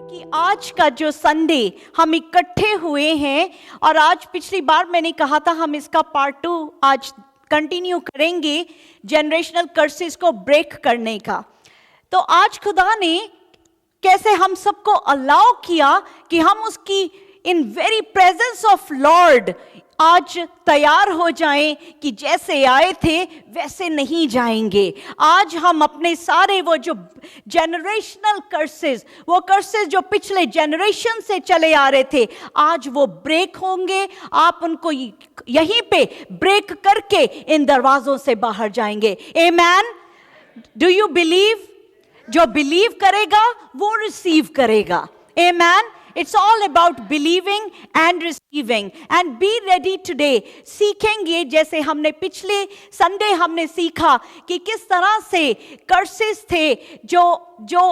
कि आज का जो संडे हम इकट्ठे हुए हैं और आज पिछली बार मैंने कहा था हम इसका पार्ट 2 आज कंटिन्यू करेंगे जनरेशनल कर्सेस को ब्रेक करने का। तो आज खुदा ने कैसे हम सबको अलाउ किया कि हम उसकी in very presence of Lord आज तैयार हो जाएं कि जैसे आए थे वैसे नहीं जाएंगे। आज हम अपने सारे वो जो जनरेशनल कर्सेस, वो कर्सेस जो पिछले जनरेशन से चले आ रहे थे, आज वो ब्रेक होंगे। आप उनको यहीं पे ब्रेक करके इन दरवाजों से बाहर जाएंगे। आमेन। Do you believe? जो बिलीव करेगा वो रिसीव करेगा। आमेन। It's all about believing and receiving and be ready today। सीखेंगे जैसे हमने पिछले संडे हमने सीखा कि किस तरह से कर्सेस थे जो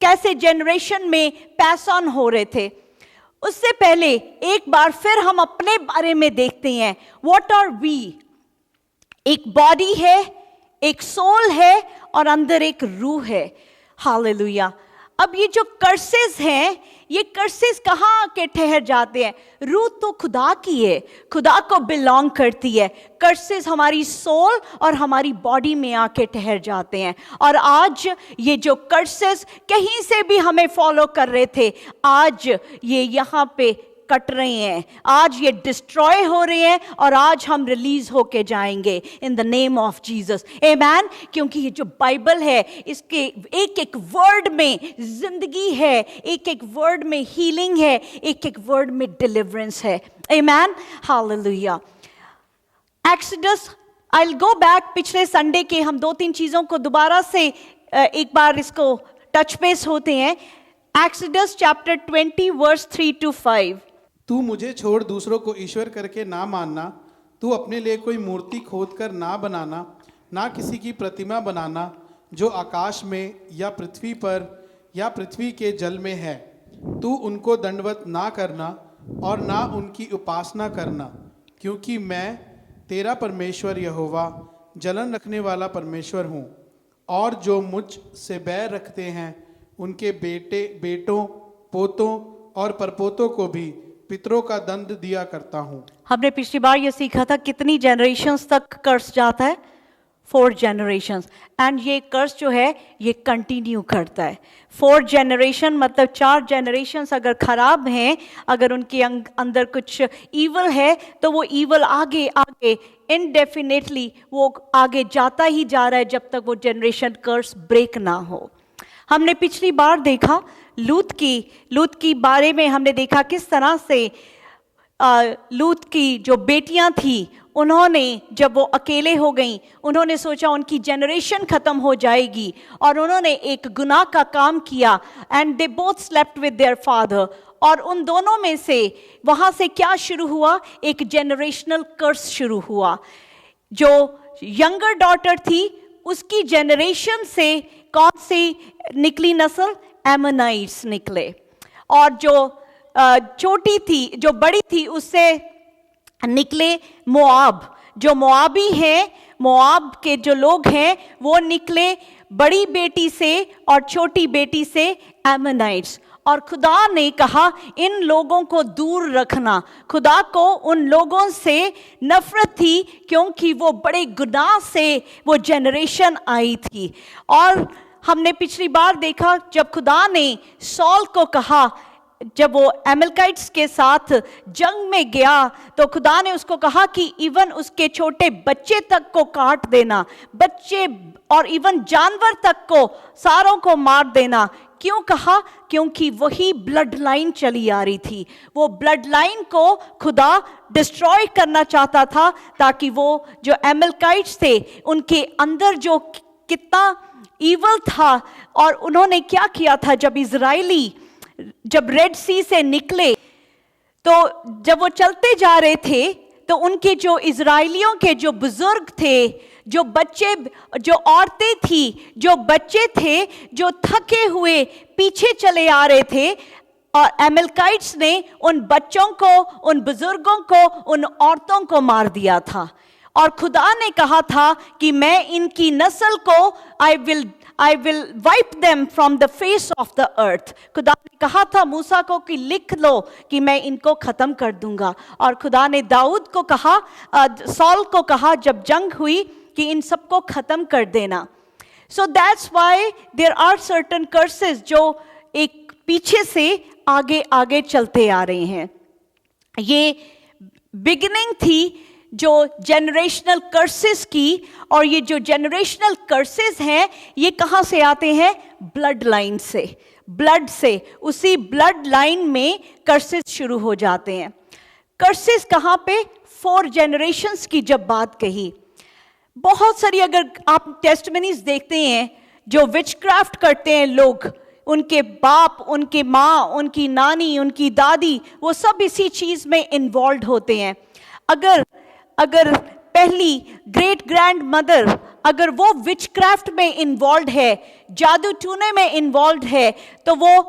कैसे जनरेशन में पैस ऑन हो रहे थे। उससे पहले एक बार फिर हम अपने बारे में देखते हैं। What are we? एक बॉडी है, एक सोल है और अंदर एक रूह है। हालेलुया। अब ये जो कर्सेस हैं, ये कर्सेस कहाँ आके ठहर जाते हैं? रूह तो खुदा की है, खुदा को बिलोंग करती है। कर्सेस हमारी सोल और हमारी बॉडी में आके ठहर जाते हैं। और आज ये जो कर्सेस कहीं से भी हमें फॉलो कर रहे थे, आज ये यहाँ पे कट रहे हैं, आज ये डिस्ट्रॉय हो रहे हैं और आज हम रिलीज होके जाएंगे in the name of Jesus. Amen. क्योंकि ये जो बाइबल है, इसके एक एक वर्ड में जिंदगी है, एक एक वर्ड में हीलिंग है, एक एक वर्ड में डिलीवरेंस है। Amen. Hallelujah. Exodus, I will go back. पिछले संडे के हम 2-3 चीजों को दोबारा से एक बार इसको टच बेस होते हैं। Exodus chapter 20 verse 3-5। तू मुझे छोड़ दूसरों को ईश्वर करके ना मानना, तू अपने लिए कोई मूर्ति खोद कर ना बनाना, ना किसी की प्रतिमा बनाना जो आकाश में या पृथ्वी पर या पृथ्वी के जल में है। तू उनको दंडवत ना करना और ना उनकी उपासना करना, क्योंकि मैं तेरा परमेश्वर यहोवा जलन रखने वाला परमेश्वर हूँ। और जो मुझ से बैर रखते हैं उनके बेटों, पोतों और परपोतों को भी पितरों का दंड दिया करता हूँ। हमने पिछली बार ये सीखा था कितनी जनरेशंस तक कर्स जाता है? 4 जनरेशंस। एंड ये कर्स जो है ये कंटिन्यू करता है। 4 जनरेशन मतलब 4 जनरेशंस अगर खराब हैं, अगर उनके अंदर कुछ ईवल है, तो वो ईवल आगे आगे इनडेफिनेटली वो आगे जाता ही जा रहा है जब तक वो जनरेशन कर्स ब्रेक ना हो। हमने पिछली बार देखा लूत की बारे में हमने देखा किस तरह से लूत की जो बेटियां थी, उन्होंने जब वो अकेले हो गईं, उन्होंने सोचा उनकी जनरेशन खत्म हो जाएगी और उन्होंने एक गुनाह का काम किया। And they both slept with their father. और उन दोनों में से वहां से क्या शुरू हुआ? एक जनरेशनल कर्स शुरू हुआ। जो यंगर डॉटर थी उसकी जनरेशन से कौन सी निकली नस्ल? एमोनाइट्स निकले। और जो छोटी थी, जो बड़ी थी, उससे निकले मोआब। जो मोआबी हैं, मोआब के जो लोग हैं, वो निकले बड़ी बेटी से और छोटी बेटी से एमोनाइट्स। और खुदा ने कहा इन लोगों को दूर रखना। खुदा को उन लोगों से नफरत थी क्योंकि वो बड़े गुनाह से वो जनरेशन आई थी। और हमने पिछली बार देखा जब खुदा ने सॉल को कहा, जब वो एमलेकाइट्स के साथ जंग में गया, तो खुदा ने उसको कहा कि इवन उसके छोटे बच्चे तक को काट देना, बच्चे और इवन जानवर तक को सारों को मार देना। क्यों कहा? क्योंकि वही ब्लड लाइन चली आ रही थी। वो ब्लड लाइन को खुदा डिस्ट्रॉय करना चाहता था ताकि वो जो एमलेकाइट्स थे उनके अंदर जो कितना ईवल था। और उन्होंने क्या किया था? जब रेड सी से निकले, तो जब वो चलते जा रहे थे, तो उनके जो इजराइलियों के जो बुजुर्ग थे, जो बच्चे, जो औरतें थी, जो बच्चे थे, जो थके हुए पीछे चले आ रहे थे। और एमलेकाइट्स ने उन बच्चों को, उन बुजुर्गों को, उन औरतों को मार दिया था। और खुदा ने कहा था कि मैं इनकी नस्ल को I will wipe them from the face of the earth. खुदा ने कहा था मूसा को कि लिख लो कि मैं इनको खत्म कर दूंगा, और खुदा ने दाऊद को कहा, सॉल को कहा जब जंग हुई कि इन सबको खत्म कर देना. So that's why there are certain curses जो एक पीछे से आगे आगे चलते आ रहे हैं. ये बिगिनिंग थी जो जनरेशनल कर्सेस की, और ये जो जनरेशनल कर्सेस हैं ये कहाँ से आते हैं? ब्लड लाइन से, ब्लड से, उसी ब्लड लाइन में कर्सेस शुरू हो जाते हैं. कर्सेस कहाँ पे? 4 जनरेशंस की जब बात कही, बहुत सारी अगर आप टेस्टमनीज देखते हैं जो विचक्राफ्ट करते हैं लोग, उनके बाप, उनके माँ, उनकी नानी, उनकी दादी, वो सब इसी चीज में इन्वॉल्व होते हैं. अगर पहली ग्रेट ग्रैंड मदर अगर वो विचक्राफ्ट में इन्वॉल्व है, जादू टूने में इन्वॉल्व है, तो वो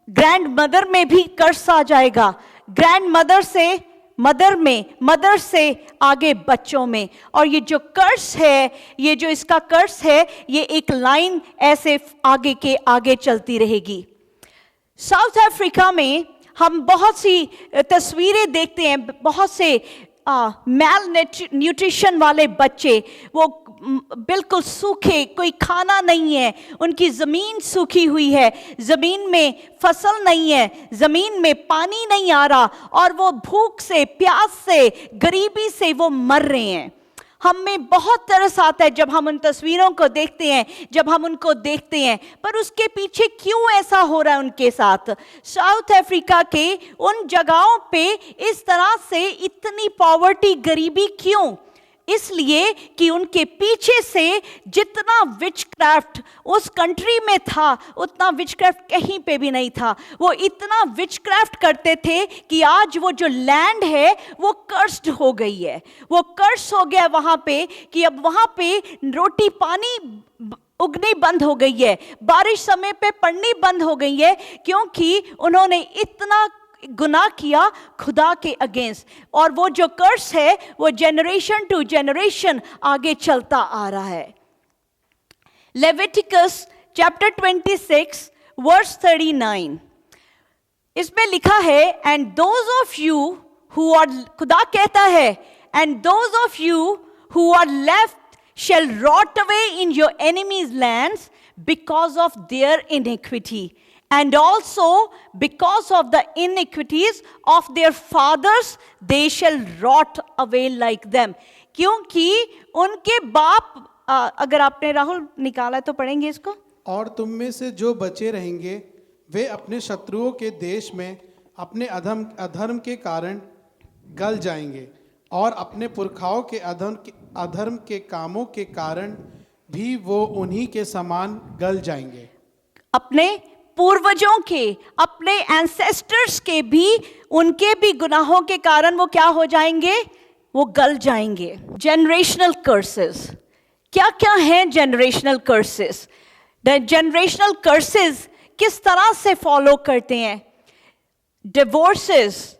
ग्रैंड मदर में भी कर्स आ जाएगा. ग्रैंड मदर से मदर में, मदर से आगे बच्चों में. और ये जो कर्स है, ये जो इसका कर्स है, ये एक लाइन ऐसे आगे के आगे चलती रहेगी. साउथ अफ्रीका में हम बहुत सी तस्वीरें देखते हैं, बहुत से मैल न्यूट्रिशन वाले बच्चे, वो बिल्कुल सूखे, कोई खाना नहीं है, उनकी ज़मीन सूखी हुई है, ज़मीन में फसल नहीं है, ज़मीन में पानी नहीं आ रहा, और वो भूख से, प्यास से, गरीबी से वो मर रहे हैं. हमें बहुत तरस आता है जब हम उन तस्वीरों को देखते हैं, जब हम उनको देखते हैं, पर उसके पीछे क्यों ऐसा हो रहा है उनके साथ? साउथ अफ्रीका के उन जगहों पे इस तरह से इतनी पॉवर्टी, गरीबी क्यों? इसलिए कि उनके पीछे से जितना विचक्राफ्ट उस कंट्री में था, उतना विचक्राफ्ट कहीं पे भी नहीं था. वो इतना विचक्राफ्ट करते थे कि आज वो जो लैंड है वो कर्स्ड हो गई है. वो कर्स हो गया वहाँ पे कि अब वहाँ पे रोटी पानी उगनी बंद हो गई है, बारिश समय पे पड़नी बंद हो गई है, क्योंकि उन्होंने इतना गुनाह किया खुदा के अगेंस्ट. और वो जो कर्स है वो जनरेशन टू जनरेशन आगे चलता आ रहा है. लेविटिकस चैप्टर 26 वर्स 39, इसमें लिखा है, and those of you who are, खुदा कहता है, and those of you who are left shall rot away in your enemies' lands because of their iniquity, and also because of the iniquities of their fathers they shall rot away like them. क्योंकि उनके बाप, अगर आपने राहुल निकाला तो पढ़ेंगे इसको. और तुम में से जो बचे रहेंगे वे अपने शत्रुओं के देश में अपने अधर्म के कारण गल जाएंगे, और अपने पुरखाओं के अधर्म के कामों के कारण भी वो उन्हीं के समान गल जाएंगे. अपने पूर्वजों के, अपने एंसेस्टर्स के भी, उनके भी गुनाहों के कारण वो क्या हो जाएंगे? वो गल जाएंगे. जनरेशनल कर्सेस क्या क्या हैं? Generational curses, the generational curses किस तरह से फॉलो करते हैं? डिवोर्सेस,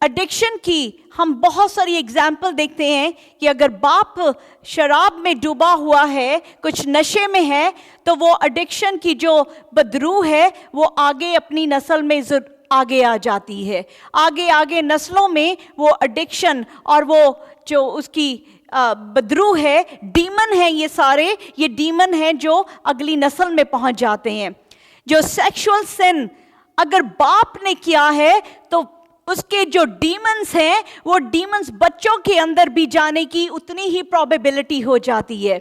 एडिक्शन की हम बहुत सारी एग्जाम्पल देखते हैं कि अगर बाप शराब में डूबा हुआ है, कुछ नशे में है, तो वो एडिक्शन की जो बदरू है वो आगे अपनी नस्ल में आगे आ जाती है. आगे नस्लों में वो एडिक्शन और वो जो उसकी बदरू है, डीमन है, ये डीमन है जो अगली नस्ल में पहुंच जाते हैं. जो सेक्सुअल सिन अगर बाप ने किया है तो उसके जो डीमंस हैं, वो डीमंस बच्चों के अंदर भी जाने की उतनी ही प्रोबेबिलिटी हो जाती है.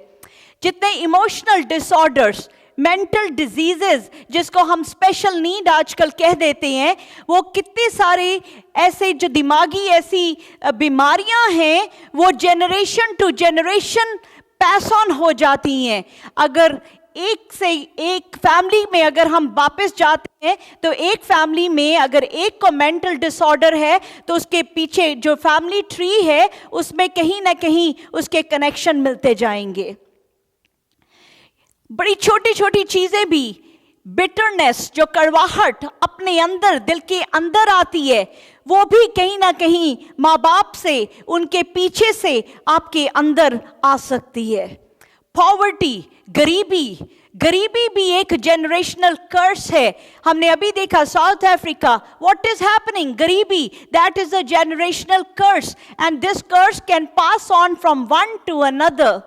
जितने इमोशनल डिसऑर्डर्स, मेंटल डिजीजेस, जिसको हम स्पेशल नीड आजकल कह देते हैं, वो कितने सारे ऐसे जो दिमागी ऐसी बीमारियां हैं, वो जनरेशन टू जनरेशन पैस ऑन हो जाती हैं. अगर एक से एक फैमिली में अगर हम वापस जाते हैं तो एक फैमिली में अगर एक को मेंटल डिसऑर्डर है तो उसके पीछे जो फैमिली ट्री है उसमें कहीं ना कहीं उसके कनेक्शन मिलते जाएंगे. बड़ी छोटी छोटी चीजें भी, बिटरनेस, जो कड़वाहट अपने अंदर, दिल के अंदर आती है, वो भी कहीं ना कहीं माँ बाप से, उनके पीछे से आपके अंदर आ सकती है. पॉवर्टी, गरीबी भी एक जनरेशनल कर्स है। हमने अभी देखा South Africa, what is happening, गरीबी, that is a generational curse and this curse can pass on from one to another.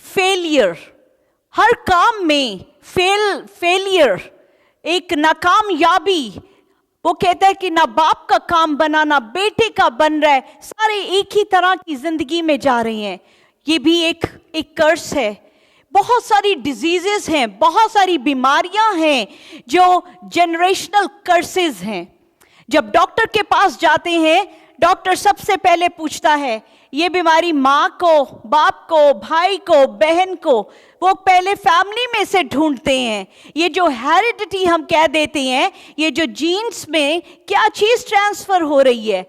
Failure, हर काम में फेलियर, एक नाकामयाबी, वो कहता है कि ना बाप का काम बना ना बेटे का बन रहा है, सारे एक ही तरह की जिंदगी में जा रहे हैं। ये भी एक कर्स है। बहुत सारी डिजीजेस हैं, बहुत सारी बीमारियां हैं जो जनरेशनल कर्सेस हैं। जब डॉक्टर के पास जाते हैं, डॉक्टर सबसे पहले पूछता है ये बीमारी माँ को, बाप को, भाई को, बहन को, वो पहले फैमिली में से ढूंढते हैं। ये जो हेरिडिटी हम कह देते हैं, ये जो जीन्स में क्या चीज ट्रांसफर हो रही है,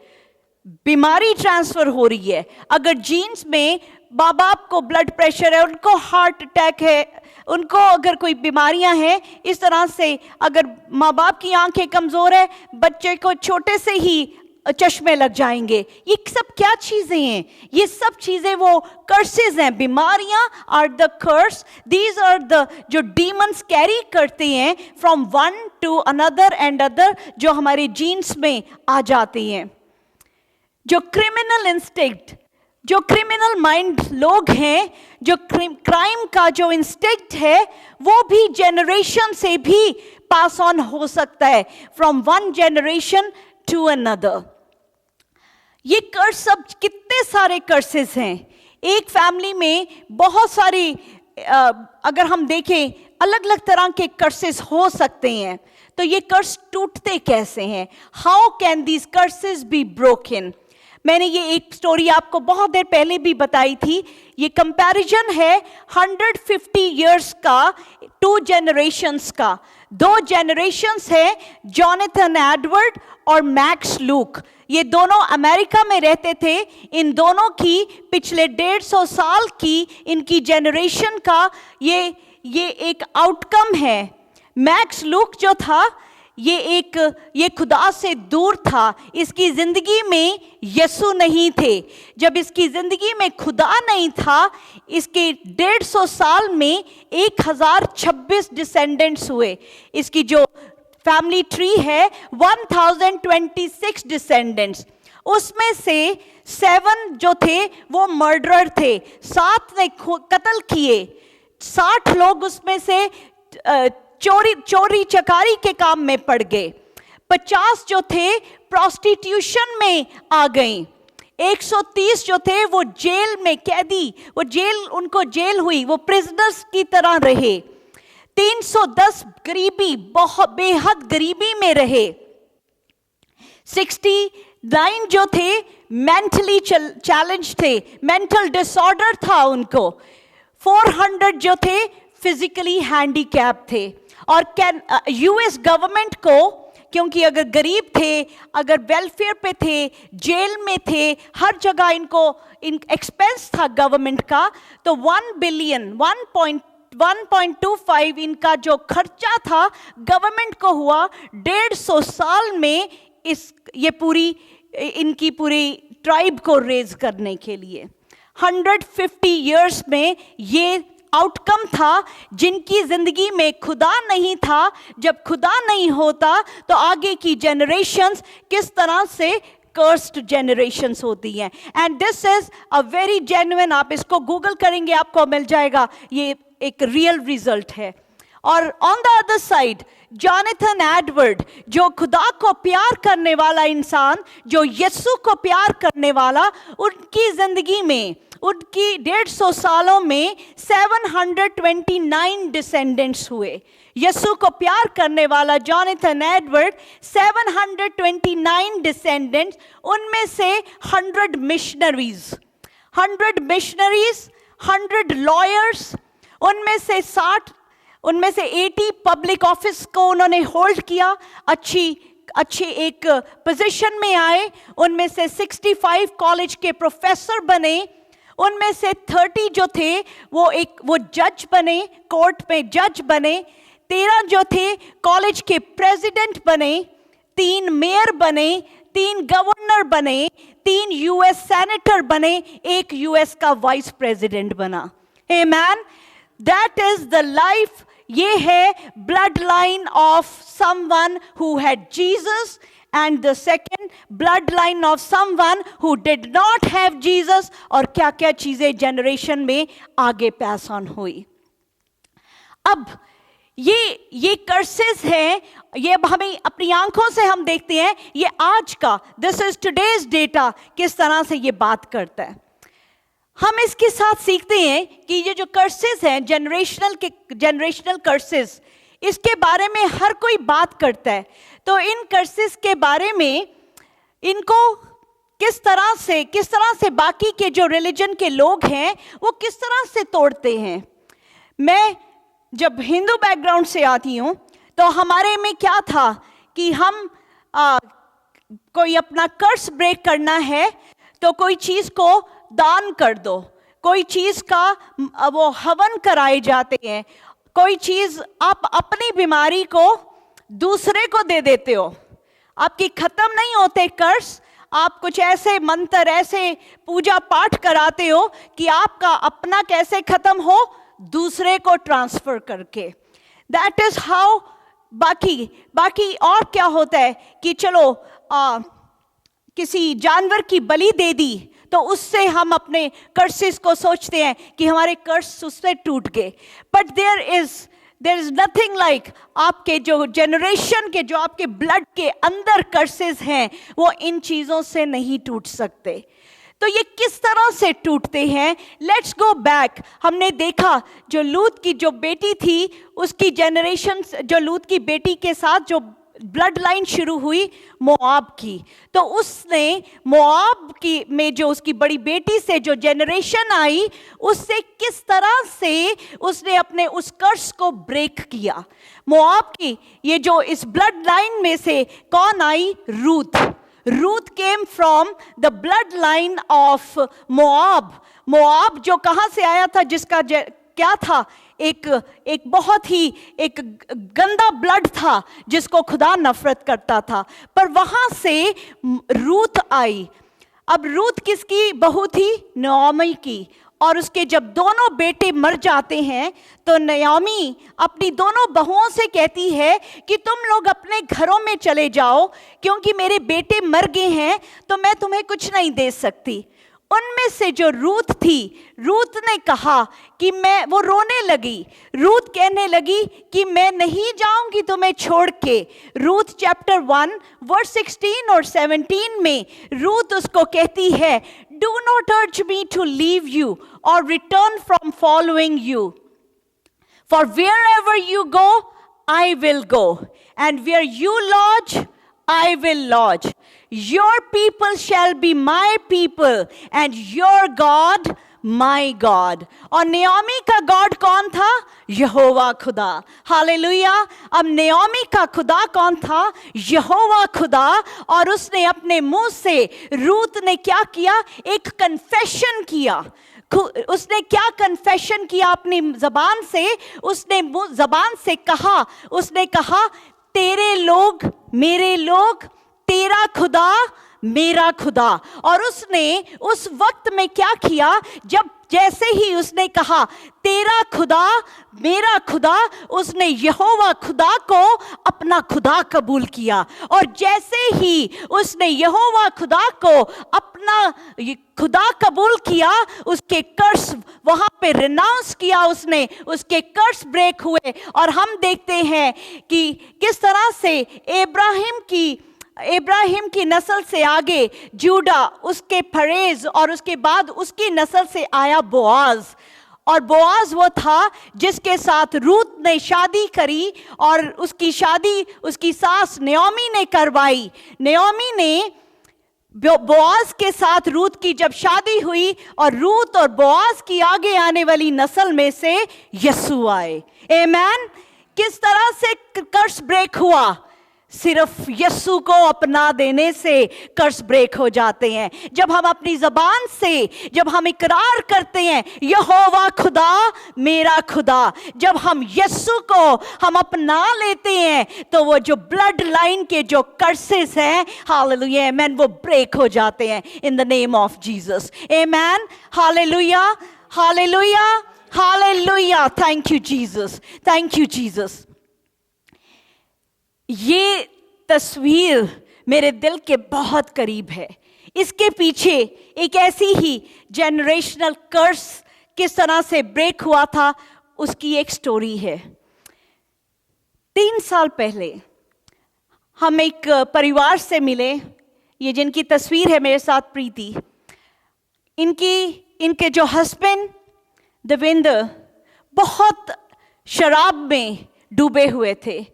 बीमारी ट्रांसफर हो रही है। अगर जीन्स में माँ बाप को ब्लड प्रेशर है, उनको हार्ट अटैक है, उनको अगर कोई बीमारियां हैं इस तरह से, अगर माँ बाप की आंखें कमजोर है, बच्चे को छोटे से ही चश्मे लग जाएंगे। ये सब क्या चीजें हैं? ये सब चीजें वो कर्सेस हैं। बीमारियां are the curse, these are the जो डीमंस कैरी करते हैं from one to another and other, जो हमारे जीन्स में आ जाते हैं। जो क्रिमिनल इंस्टिंक्ट, जो क्रिमिनल माइंड लोग हैं, जो क्राइम का जो इंस्टिंक्ट है, वो भी जनरेशन से भी पास ऑन हो सकता है, from one generation to another. ये कर्स, सब कितने सारे कर्सेस हैं। एक फैमिली में बहुत सारी, अगर हम देखें, अलग अलग तरह के कर्सेस हो सकते हैं। तो ये कर्स टूटते कैसे हैं? How can these curses be broken? मैंने ये एक स्टोरी आपको बहुत देर पहले भी बताई थी। ये कंपैरिजन है 150 इयर्स का, 2 जनरेशंस का। 2 जनरेशंस है, जॉनथन एडवर्ड और मैक्स लूक। ये दोनों अमेरिका में रहते थे। इन दोनों की पिछले 150 साल की इनकी जनरेशन का ये एक आउटकम है। मैक्स लूक जो था, ये खुदा से दूर था। इसकी जिंदगी में यीशु नहीं थे। जब इसकी जिंदगी में खुदा नहीं था, इसके 150 साल में 1026 डिसेंडेंट्स हुए। इसकी जो फैमिली ट्री है 1026 डिसेंडेंट्स, उसमें से 7 जो थे वो मर्डरर थे, 7 ने कत्ल किए। 60 लोग उसमें से चोरी चकारी के काम में पड़ गए। 50 जो थे प्रोस्टिट्यूशन में आ गए। 130 जो थे वो जेल में कैदी, उनको जेल हुई, वो प्रिजनर्स की तरह रहे। 310 गरीबी, बहुत बेहद गरीबी में रहे। 69 जो थे मेंटली चैलेंज थे, मेंटल डिसऑर्डर था उनको। 400 जो थे फिजिकली हैंडीकैप थे। और यूएस गवर्नमेंट को, क्योंकि अगर गरीब थे, अगर वेलफेयर पे थे, जेल में थे, हर जगह इनको एक्सपेंस था गवर्नमेंट का, तो 1 बिलियन 1.25 इनका जो खर्चा था गवर्नमेंट को हुआ 150 साल में इनकी पूरी ट्राइब को रेज करने के लिए। 150 इयर्स में ये आउटकम था। जिनकी जिंदगी में खुदा नहीं था, जब खुदा नहीं होता तो आगे की जनरेशंस किस तरह से कर्स्ड जनरेशंस होती हैं। And this is a very genuine, आप इसको गूगल करेंगे आपको मिल जाएगा, ये एक रियल रिजल्ट है। और on the other side Jonathan Edward, जो खुदा को प्यार करने वाला इंसान, जो यीशु को प्यार करने वाला, उनकी जिंदगी में, उनकी 150 सालों में 729 डिसेंडेंट्स हुए। यीशु को प्यार करने वाला जॉनथन एडवर्ड, 729 डिसेंडेंट्स, उनमें से 100 मिशनरीज, 100 लॉयर्स, उनमें से 80 पब्लिक ऑफिस को उन्होंने होल्ड किया, अच्छी एक पोजीशन में आए। उनमें से 65 कॉलेज के प्रोफेसर बने। उनमें से 30 जो थे वो जज बने, कोर्ट में जज बने। 13 जो थे कॉलेज के प्रेसिडेंट बने। 3 मेयर बने, 3 गवर्नर बने, 3 यूएस सेनेटर बने, 1 यूएस का वाइस प्रेसिडेंट बना। Amen. That is the life. ये है bloodline of someone who had Jesus, and the second bloodline of someone who did not have Jesus. और क्या क्या चीजें जनरेशन में आगे pass on हुई. अब ये कर्सेस हैं, ये हमें अपनी आंखों से हम देखते हैं. ये आज का, दिस इज टुडेज डेटा, किस तरह से ये बात करता है. हम इसके साथ सीखते हैं कि ये जो कर्सेस हैं, जनरेशनल कर्सेस, इसके बारे में हर कोई बात करता है. तो इन कर्सेस के बारे में, इनको किस तरह से बाकी के जो रिलीजन के लोग हैं वो किस तरह से तोड़ते हैं. मैं जब हिंदू बैकग्राउंड से आती हूँ तो हमारे में क्या था कि हम कोई अपना कर्स ब्रेक करना है तो कोई चीज़ को दान कर दो, कोई चीज़ का वो हवन कराए जाते हैं, कोई चीज़ आप अपनी बीमारी को दूसरे को दे देते हो. आपकी ख़त्म नहीं होते कर्स, आप कुछ ऐसे मंत्र, ऐसे पूजा पाठ कराते हो कि आपका अपना कैसे ख़त्म हो, दूसरे को ट्रांसफर करके. That is how. बाकी और क्या होता है कि चलो किसी जानवर की बलि दे दी तो उससे हम अपने कर्सेस को सोचते हैं कि हमारे कर्स उससे टूट गए. But there is nothing like आपके जो जनरेशन के, जो आपके ब्लड के अंदर कर्सेस हैं, वो इन चीज़ों से नहीं टूट सकते. तो ये किस तरह से टूटते हैं? Let's go back. हमने देखा जो लूत की जो बेटी थी, उसकी जनरेशन, जो लूत की बेटी के साथ जो ब्लड लाइन शुरू हुई मोआब की, तो उसने मोआब की में जो उसकी बड़ी बेटी से जो जनरेशन आई, उससे किस तरह से उसने अपने उस कर्स को ब्रेक किया. मोआब की ये जो इस ब्लड लाइन में से कौन आई? Ruth came from the bloodline of Moab. Moab जो कहाँ से आया था, जिसका क्या था, एक बहुत ही एक गंदा ब्लड था जिसको खुदा नफरत करता था. पर वहाँ से रूथ आई. अब रूथ किसकी बहू थी? नयोमी की. और उसके जब दोनों बेटे मर जाते हैं तो नयोमी अपनी दोनों बहुओं से कहती है कि तुम लोग अपने घरों में चले जाओ, क्योंकि मेरे बेटे मर गए हैं तो मैं तुम्हें कुछ नहीं दे सकती. उनमें से जो रूथ थी, रूथ ने कहा कि वो रोने लगी. रूथ कहने लगी कि मैं नहीं जाऊंगी तुम्हें छोड़ के. रूथ चैप्टर 1 वर्स 16 और 17 में रूथ उसको कहती है, do not urge me to leave you और return from following you, for wherever you go I will go, and where you lodge I will lodge. Your people shall be my people and your God my God. और नयोमी का God कौन था? यहोवा खुदा. Hallelujah. अब नयोमी का खुदा कौन था? यहोवा खुदा. और उसने अपने मुंह से, रूथ ने क्या किया? एक कन्फेशन किया. उसने क्या कन्फेशन किया अपनी जबान से? उसने जबान से कहा, उसने कहा, तेरे लोग मेरे लोग, तेरा खुदा मेरा खुदा. और उसने उस वक्त में क्या किया? जब जैसे ही उसने कहा तेरा खुदा मेरा खुदा, उसने यहोवा खुदा को अपना खुदा कबूल किया. और जैसे ही उसने यहोवा खुदा को अपना खुदा कबूल किया, उसके कर्स वहां पे रिनाउंस किया, उसने उसके कर्स ब्रेक हुए. और हम देखते हैं कि किस तरह से इब्राहिम की नस्ल से आगे जूडा, उसके फरेज, और उसके बाद उसकी नस्ल से आया बोआज. और बोआज वो था जिसके साथ रूथ ने शादी करी, और उसकी शादी उसकी सास नयोमी ने करवाई. नयोमी ने बोआज के साथ रूथ की जब शादी हुई, और रूथ और बोआज की आगे आने वाली नस्ल में से यीशु आए. आमेन. किस तरह से कर्स ब्रेक हुआ? सिर्फ यीशु को अपना देने से कर्स ब्रेक हो जाते हैं. जब हम अपनी जबान से, जब हम इकरार करते हैं यहोवा खुदा मेरा खुदा, जब हम यीशु को हम अपना लेते हैं, तो वो जो ब्लड लाइन के जो कर्सेस हैं, हालेलुया आमेन, वो ब्रेक हो जाते हैं इन the name of Jesus. Amen. Hallelujah, hallelujah, hallelujah, thank you Jesus, thank you Jesus. ये तस्वीर मेरे दिल के बहुत करीब है। इसके पीछे एक ऐसी ही जनरेशनल कर्स किस तरह से ब्रेक हुआ था, उसकी एक स्टोरी है। 3 साल पहले हम एक परिवार से मिले, ये जिनकी तस्वीर है मेरे साथ, प्रीति। इनके जो हस्बैंड देवेंद्र बहुत शराब में डूबे हुए थे,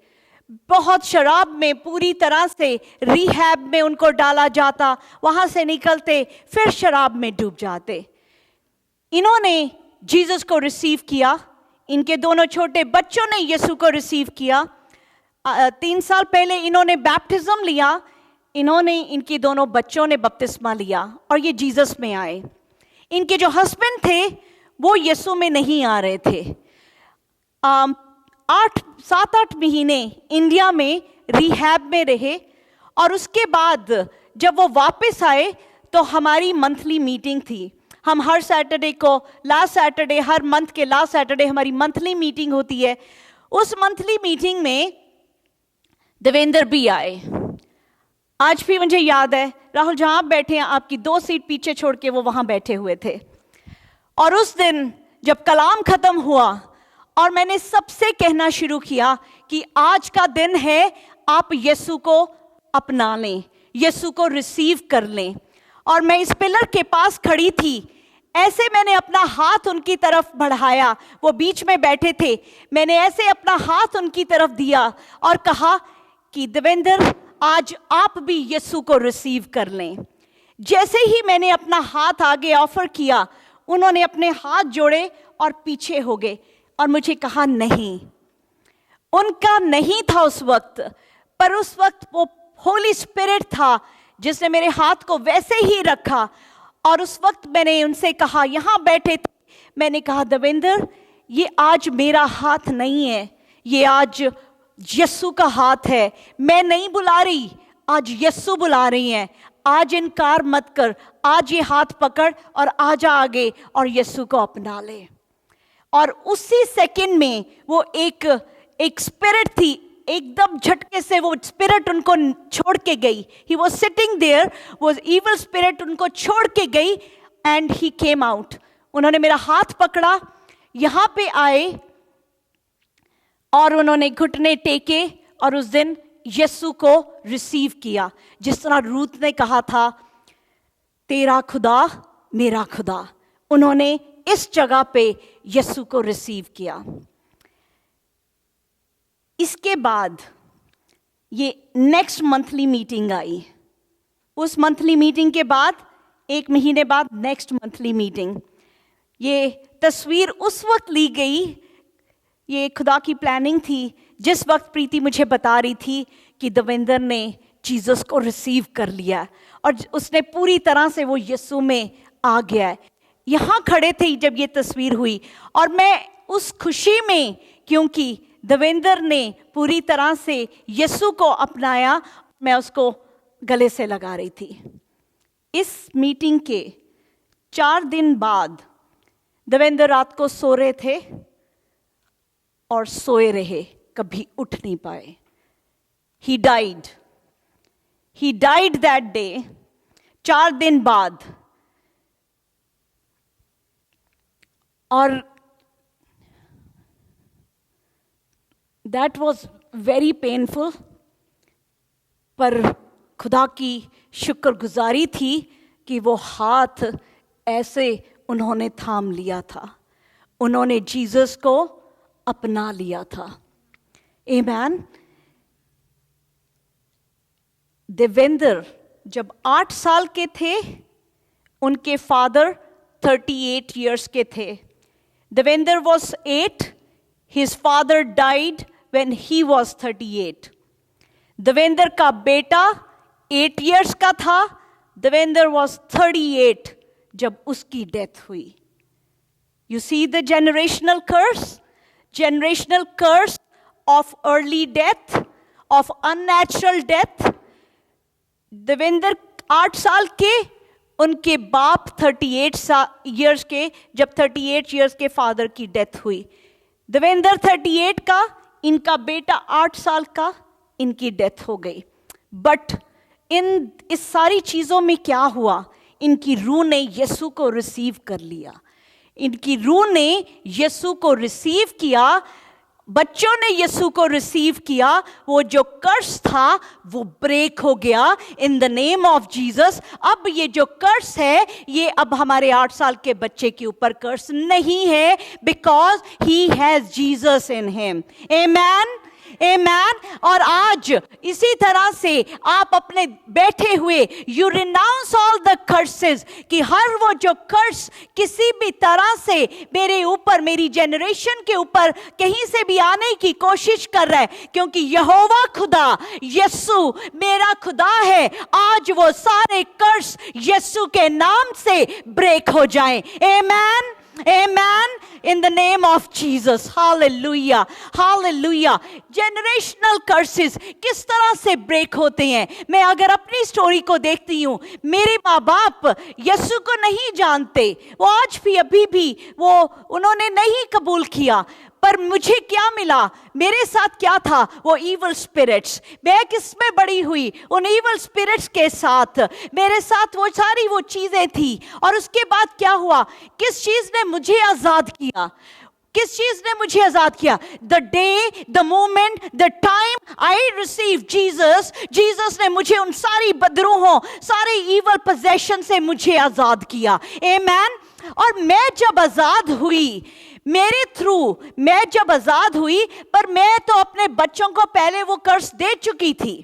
बहुत शराब में पूरी तरह से रिहैब में उनको डाला जाता, वहाँ से निकलते फिर शराब में डूब जाते। इन्होंने जीसस को रिसीव किया, इनके दोनों छोटे बच्चों ने यीशु को रिसीव किया। 3 साल पहले इन्होंने बैप्टिज्म लिया, इनके दोनों बच्चों ने बपतिस्मा लिया और ये जीसस में आए। इनके जो हस्बैंड थे वो यीशु में नहीं आ रहे थे। 7-8 महीने इंडिया में रिहैब में रहे और उसके बाद जब वो वापस आए तो हमारी मंथली मीटिंग थी। हम हर सैटरडे को, लास्ट सैटरडे, हर मंथ के लास्ट सैटरडे हमारी मंथली मीटिंग होती है। उस मंथली मीटिंग में देवेंद्र भी आए। आज भी मुझे याद है, राहुल जहां आप बैठे हैं, आपकी 2 सीट पीछे छोड़ के वो वहां बैठे हुए थे। और उस दिन जब कलाम खत्म हुआ और मैंने सबसे कहना शुरू किया कि आज का दिन है, आप यीशु को अपना लें, यीशु को रिसीव कर लें। और मैं इस पिलर के पास खड़ी थी, ऐसे मैंने अपना हाथ उनकी तरफ बढ़ाया, वो बीच में बैठे थे, मैंने ऐसे अपना हाथ उनकी तरफ दिया और कहा कि देवेंद्र, आज आप भी यीशु को रिसीव कर लें। जैसे ही मैंने अपना हाथ आगे ऑफर किया, उन्होंने अपने हाथ जोड़े और पीछे हो गए और मुझे कहा नहीं। उनका नहीं था उस वक्त, पर उस वक्त वो होली स्पिरिट था जिसने मेरे हाथ को वैसे ही रखा। और उस वक्त मैंने उनसे कहा, यहाँ बैठे थे, मैंने कहा देवेंद्र, ये आज मेरा हाथ नहीं है, ये आज यीशु का हाथ है। मैं नहीं बुला रही, आज यीशु बुला रही हैं। आज इनकार मत कर, आज ये हाथ पकड़ और आजा आगे और यीशु को अपना ले। और उसी सेकंड में वो एक स्पिरिट थी, एकदम झटके से वो स्पिरिट उनको छोड़ के गई। ही वॉज सिटिंग देयर, वो इविल स्पिरिट उनको छोड़ के गई एंड ही केम आउट। उन्होंने मेरा हाथ पकड़ा, यहाँ पे आए और उन्होंने घुटने टेके और उस दिन यीशु को रिसीव किया। जिस तरह रूथ ने कहा था, तेरा खुदा मेरा खुदा, उन्होंने इस जगह पे यीशु को रिसीव किया। इसके बाद ये नेक्स्ट मंथली मीटिंग आई। उस मंथली मीटिंग के बाद 1 महीने बाद नेक्स्ट मंथली मीटिंग। ये तस्वीर उस वक्त ली गई, ये खुदा की प्लानिंग थी। जिस वक्त प्रीति मुझे बता रही थी कि देवेंद्र ने जीसस को रिसीव कर लिया और उसने पूरी तरह से वो यीशु में आ गया है। यहाँ खड़े थे जब ये तस्वीर हुई और मैं उस खुशी में, क्योंकि देवेंद्र ने पूरी तरह से यीशु को अपनाया, मैं उसको गले से लगा रही थी। इस मीटिंग के 4 दिन बाद देवेंद्र रात को सो रहे थे और सोए रहे, कभी उठ नहीं पाए। He died that day, 4 दिन बाद। और that was very painful, पर खुदा की शुक्रगुजारी थी कि वो हाथ ऐसे उन्होंने थाम लिया था, उन्होंने जीसस को अपना लिया था। आमीन। देवेंद्र जब 8 साल के थे, उनके फादर 38 इयर्स के थे। Devendra was 8, his father died when he was 38। Devendra का बेटा 8 इयर्स का था, देवेंद्र was 38 जब उसकी डेथ हुई। You see the generational curse of early death, of unnatural death। Devendra 8 साल के उनके बाप 38 इयर्स के, जब 38 इयर्स के फादर की डेथ हुई। देवेंद्र 38 का, इनका बेटा 8 साल का, इनकी डेथ हो गई। बट इस सारी चीज़ों में क्या हुआ, इनकी रूह ने यीशु को रिसीव कर लिया। इनकी रूह ने यीशु को रिसीव किया, बच्चों ने यीशु को रिसीव किया। वो जो कर्स था वो ब्रेक हो गया इन द नेम ऑफ जीसस। अब ये जो कर्स है ये अब हमारे 8 साल के बच्चे के ऊपर कर्स नहीं है, because he has Jesus in him. Amen, amen. और आज इसी तरह से आप अपने बैठे हुए you renounce all the curses, कि हर वो जो कर्स किसी भी तरह से मेरे ऊपर, मेरी जनरेशन के ऊपर कहीं से भी आने की कोशिश कर रहा है, क्योंकि यहोवा खुदा यीशु मेरा खुदा है। आज वो सारे कर्स यीशु के नाम से ब्रेक हो जाएं। आमेन, Amen, in the name of Jesus. Hallelujah, hallelujah. Generational curses किस तरह से ब्रेक होते हैं? मैं अगर अपनी स्टोरी को देखती हूँ, मेरे माँ बाप यीशु को नहीं जानते, वो आज भी अभी भी वो उन्होंने नहीं कबूल किया। पर मुझे क्या मिला, मेरे साथ क्या था, वो इवल स्पिरिट्स। मैं किस में बड़ी हुई, उन इवल स्पिरिट्स के साथ। मेरे साथ वो सारी वो चीजें थी। और उसके बाद क्या हुआ, किस चीज ने मुझे आजाद किया, किस चीज ने मुझे आजाद किया? The day, the moment, the time I receive Jesus, Jesus ने मुझे उन सारी बदरूहों, सारे इवल पोजेशन से मुझे आजाद किया। आमेन। और मैं जब आजाद हुई, मेरे थ्रू मैं जब आजाद हुई, पर मैं तो अपने बच्चों को पहले वो कर्ज दे चुकी थी,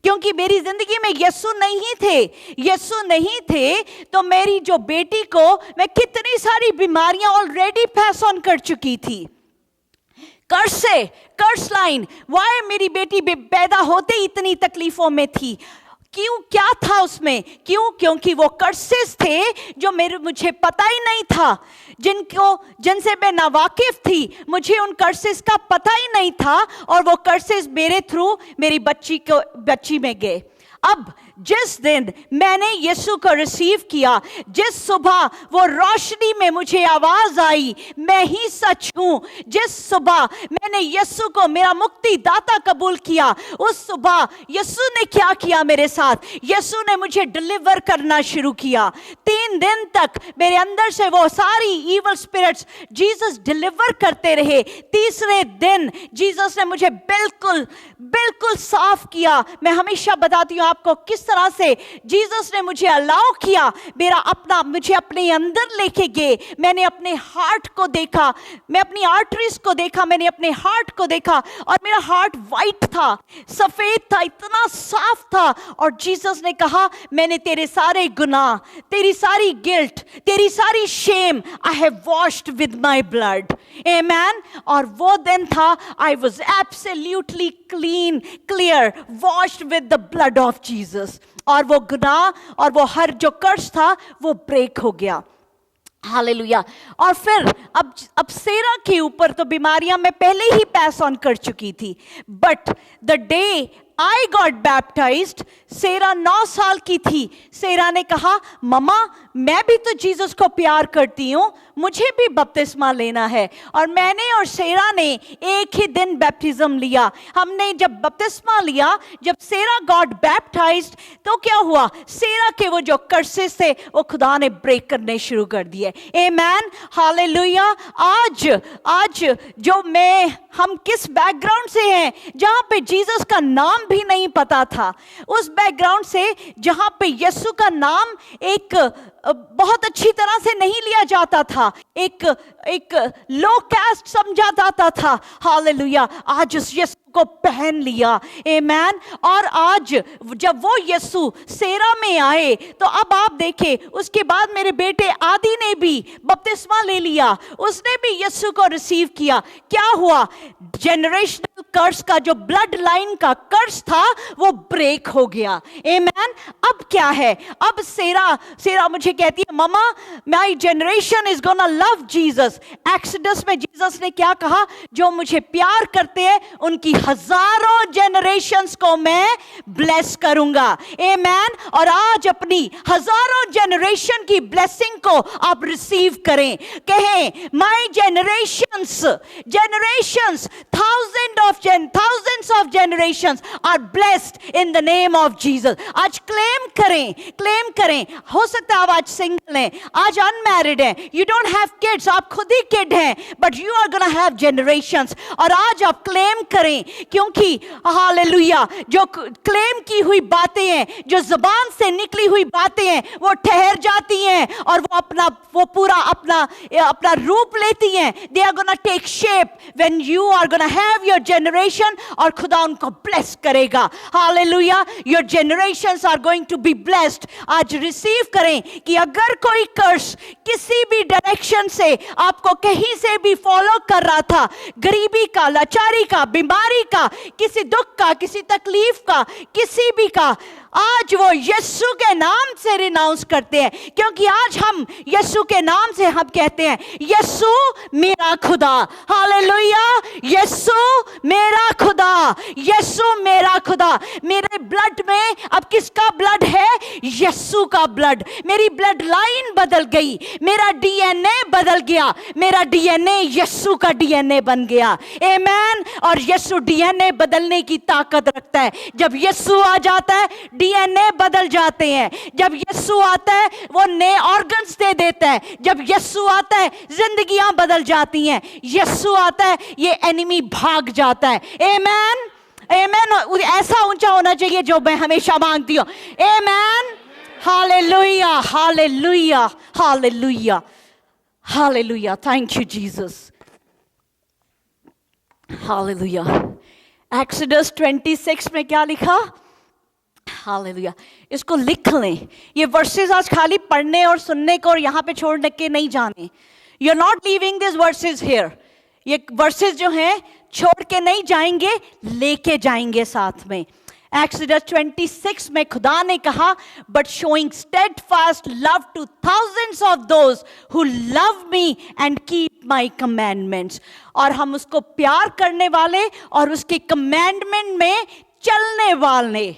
क्योंकि मेरी जिंदगी में यीशु नहीं थे। यीशु नहीं थे तो मेरी जो बेटी को मैं कितनी सारी बीमारियां ऑलरेडी पास ऑन कर चुकी थी। कर्ज से, कर्ज लाइन, वाई मेरी बेटी पैदा होते ही इतनी तकलीफों में थी। क्यों, क्या था उसमें? क्यों? क्योंकि वो कर्सेस थे जो मुझे पता ही नहीं था, जिनसे मैं नावाकिफ थी। मुझे उन कर्सेस का पता ही नहीं था, और वो कर्सेस मेरे थ्रू मेरी बच्ची में गए। अब जिस दिन मैंने यीशु को रिसीव किया, जिस सुबह वो रोशनी में मुझे आवाज आई, मैं ही सच हूं, जिस सुबह मैंने यीशु को मेरा मुक्ति दाता कबूल किया, उस सुबह यीशु ने क्या किया मेरे साथ? यीशु ने मुझे डिलीवर करना शुरू किया। 3 दिन तक मेरे अंदर से वो सारी इवल स्पिरिट्स जीसस डिलीवर करते रहे। तीसरे दिन जीसस ने मुझे बिल्कुल बिल्कुल साफ किया। मैं हमेशा बताती हूँ आपको किस तरह से जीसस ने मुझे अलाउ किया, मुझे अपने अंदर लेके गए। मैंने अपने हार्ट को देखा, मैं अपनी आर्टरीज को देखा, मैंने अपने हार्ट को देखा, और मेरा हार्ट वाइट था, सफेद था, इतना साफ था। और जीसस ने कहा, मैंने तेरे सारे गुनाह, तेरी सारी गिल्ट, तेरी सारी shame, I have washed with my blood. Amen. और वो दिन था, I was absolutely clean, clear, washed with the blood of Jesus. और वो गुनाह और वो हर जो कर्ज था वो ब्रेक हो गया। हालेलुया। और फिर अब सेरा के ऊपर तो बीमारियां मैं पहले ही पास ऑन कर चुकी थी, but the day I got baptized, सेरा 9 साल की थी। सेरा ने कहा, मम्मा मैं भी तो जीसस को प्यार करती हूँ, मुझे भी बपतिस्मा लेना है। और मैंने और सेरा ने एक ही दिन बैप्टिज्म लिया। हमने जब बपतिस्मा लिया, जब सेरा गॉट बैप्टाइज्ड, तो क्या हुआ? सेरा के वो जो कर्सेस थे वो खुदा ने ब्रेक करने शुरू कर दिए। आमेन, हालेलुया। आज जो हम किस बैकग्राउंड से हैं, जहां पे जीसस का नाम भी नहीं पता था, उस बैकग्राउंड से जहां पे यीशु का नाम एक बहुत अच्छी तरह से नहीं लिया जाता था, एक लो कास्ट समझा जाता था। हालेलुया। आज उस यीशु को पहन लिया। आमेन। और आज जब वो यीशु सेरा में आए, तो अब आप देखें, उसके बाद मेरे बेटे आदि ने भी बपतिस्मा ले लिया, उसने भी यीशु को रिसीव किया। क्या हुआ? जनरेशनल कर्स का, जो ब्लड लाइन का कर्स था, वो ब्रेक हो गया। आमेन। अब क्या है? अब सेरा मुझे कहती है, mama my generation is gonna love Jesus. Exodus में जीसस ने क्या कहा? जो मुझे प्यार करते हैं उनकी हजारों जनरेशंस को मैं ब्लेस करूंगा। आमेन। और आज अपनी हजारों जनरेशन की ब्लेसिंग को आप रिसीव करें। कहें, my generations, thousands of generations are blessed in the name of Jesus. आज क्लेम करें। हो सकता है आप आज सिंगल हैं, आज अनमैरिड हैं, you don't have kids, आप खुद ही किड हैं, but you are gonna have generations। और आज आप क्लेम करें, क्योंकि हालेलुया, जो क्लेम की हुई बातें हैं, जो जुबान से निकली हुई बातें हैं, वो ठहर जाती हैं और वो पूरा अपना रूप लेती हैं। They are gonna take shape when you are gonna have your generation, और खुदा उनको ब्लेस करेगा। Hallelujah, your generations are going to be blessed। आज रिसीव करें कि अगर कोई कर्स किसी भी डायरेक्शन से आपको कहीं से भी फॉलो कर रहा था, गरीबी का, लाचारी का, बीमारी का, किसी दुख का, किसी तकलीफ का, किसी भी का, आज वो यीशु के नाम से रिनाउंस करते हैं। क्योंकि आज हम यीशु के नाम से हम कहते हैं, यीशु मेरा खुदा। हालेलुया, यीशु मेरा खुदा, यीशु मेरा खुदा। मेरे ब्लड में अब किसका ब्लड है? यीशु का ब्लड। मेरी ब्लड लाइन बदल गई, मेरा डीएनए बदल गया, मेरा डीएनए यीशु का डीएनए बन गया। आमेन। और यीशु डीएनए बदलने की ताकत रखता है। जब यीशु आ जाता है, डीएनए बदल जाते हैं। जब यीशु आता है, वो नए ऑर्गन्स दे देता है। जब यीशु आता है, जिंदगियां बदल जाती हैं। यीशु आता है, ये एनिमी भाग जाता है। आमेन। आमेन। ऐसा ऊंचा होना चाहिए जो मैं हमेशा मांगती हूँ। Amen. Hallelujah, hallelujah, hallelujah, hallelujah. Thank you Jesus. Hallelujah. Exodus 26 में क्या लिखा? हालेलुया। इसको लिख लें। ये वर्सेस आज खाली पढ़ने और सुनने को और यहाँ पे छोड़ने के नहीं जाने। You are not leaving this verses here. ये वर्सेस जो हैं छोड़ के नहीं जाएंगे, लेके जाएंगे साथ में। एक्सोडस 26 में खुदा ने कहा, but showing steadfast love to thousands of those who love me and keep my commandments. और हम उसको प्यार करने वाले और उसके कमेंडमेंट में चलने वाले।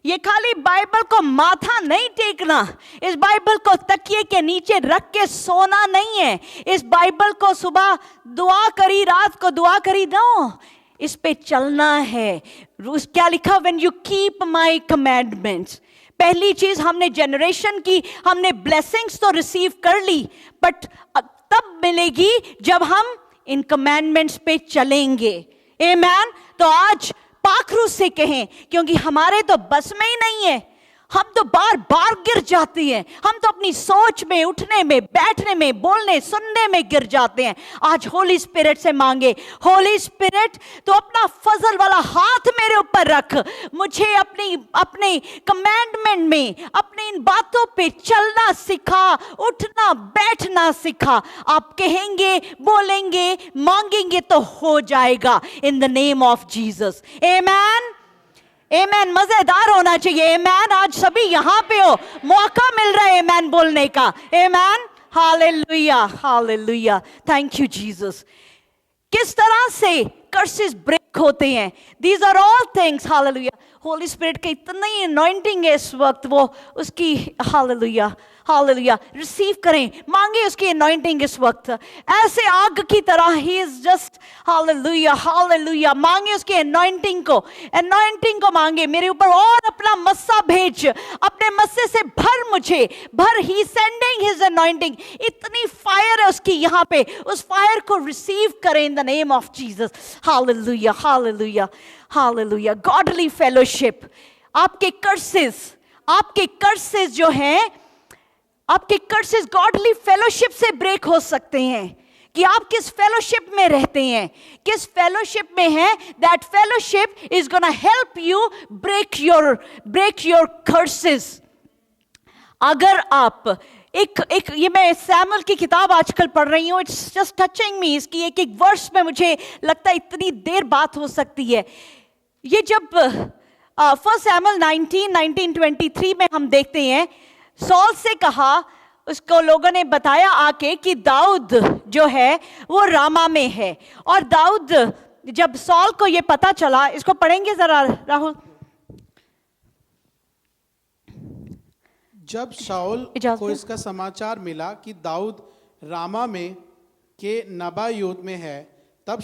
ये खाली बाइबल को माथा नहीं टेकना, इस बाइबल को तकिए के नीचे रख के सोना नहीं है। इस बाइबल को सुबह दुआ करी, रात को दुआ करी, नो, इस पे चलना है। क्या लिखा? When you keep my commandments. पहली चीज हमने जनरेशन की, हमने ब्लेसिंग्स तो रिसीव कर ली, बट तब मिलेगी जब हम इन कमेंडमेंट्स पे चलेंगे। आमेन। तो आज पाखरू से कहें, क्योंकि हमारे तो बस में ही नहीं है, हम तो बार बार गिर जाते हैं। हम तो अपनी सोच में, उठने में, बैठने में, बोलने सुनने में गिर जाते हैं। आज होली स्पिरिट से मांगे, होली स्पिरिट तो अपना फजल वाला हाथ मेरे ऊपर रख, मुझे अपने कमेंडमेंट में, अपनी इन बातों पे चलना सिखा, उठना बैठना सिखा। आप कहेंगे, बोलेंगे, मांगेंगे तो हो जाएगा। In the name of Jesus. Amen. Amen. मजेदार होना चाहिए। आमेन। आज सभी यहाँ पे हो, मौका मिल रहा है आमेन बोलने का। Amen. Hallelujah, hallelujah. Thank you Jesus. किस तरह से कर्सेस ब्रेक होते हैं? These are all things. Hallelujah. Holy spirit की इतनी अनॉइंटिंग है इस वक्त, वो उसकी हालेलुया, हालेलुया रिसीव करें, मांगे उसकी अनॉइंटिंग इस वक्त ऐसे आग की तरह। He is just hallelujah, hallelujah. मांगे उसकी अनॉइंटिंग को मांगे। मेरे ऊपर और अपना मस्सा भेज, अपने मस्से से भर मुझे, भर। ही सेंडिंग हिज अनॉइंटिंग। इतनी फायर है उसकी यहाँ पे, उस फायर को रिसीव करें इन the name of Jesus. Hallelujah, hallelujah, hallelujah. Godly fellowship. आपके कर्सेस जो हैं, आपके कर्सेस गॉडली फेलोशिप से ब्रेक हो सकते हैं। कि आप किस फेलोशिप में रहते हैं, किस फेलोशिप में हैं। That fellowship is gonna help you break your curses. अगर आप एक ये मैं सैमुअल की किताब आजकल पढ़ रही हूँ, इट्स जस्ट टचिंग मी। इसकी एक एक वर्ष में मुझे लगता है इतनी देर बात हो सकती है। ये जब फर्स्ट सैमुअल 19:23 में हम देखते हैं, सॉल से कहा, उसको लोगों ने बताया आके कि दाऊद जो है वो रामा में है। और दाऊद, जब सॉल को ये पता चला, इसको पढ़ेंगे जरा राहुल। जब शाऊल इजाज़त को है? इसका समाचार मिला कि दाऊद रामा में के नबायोत में है, तब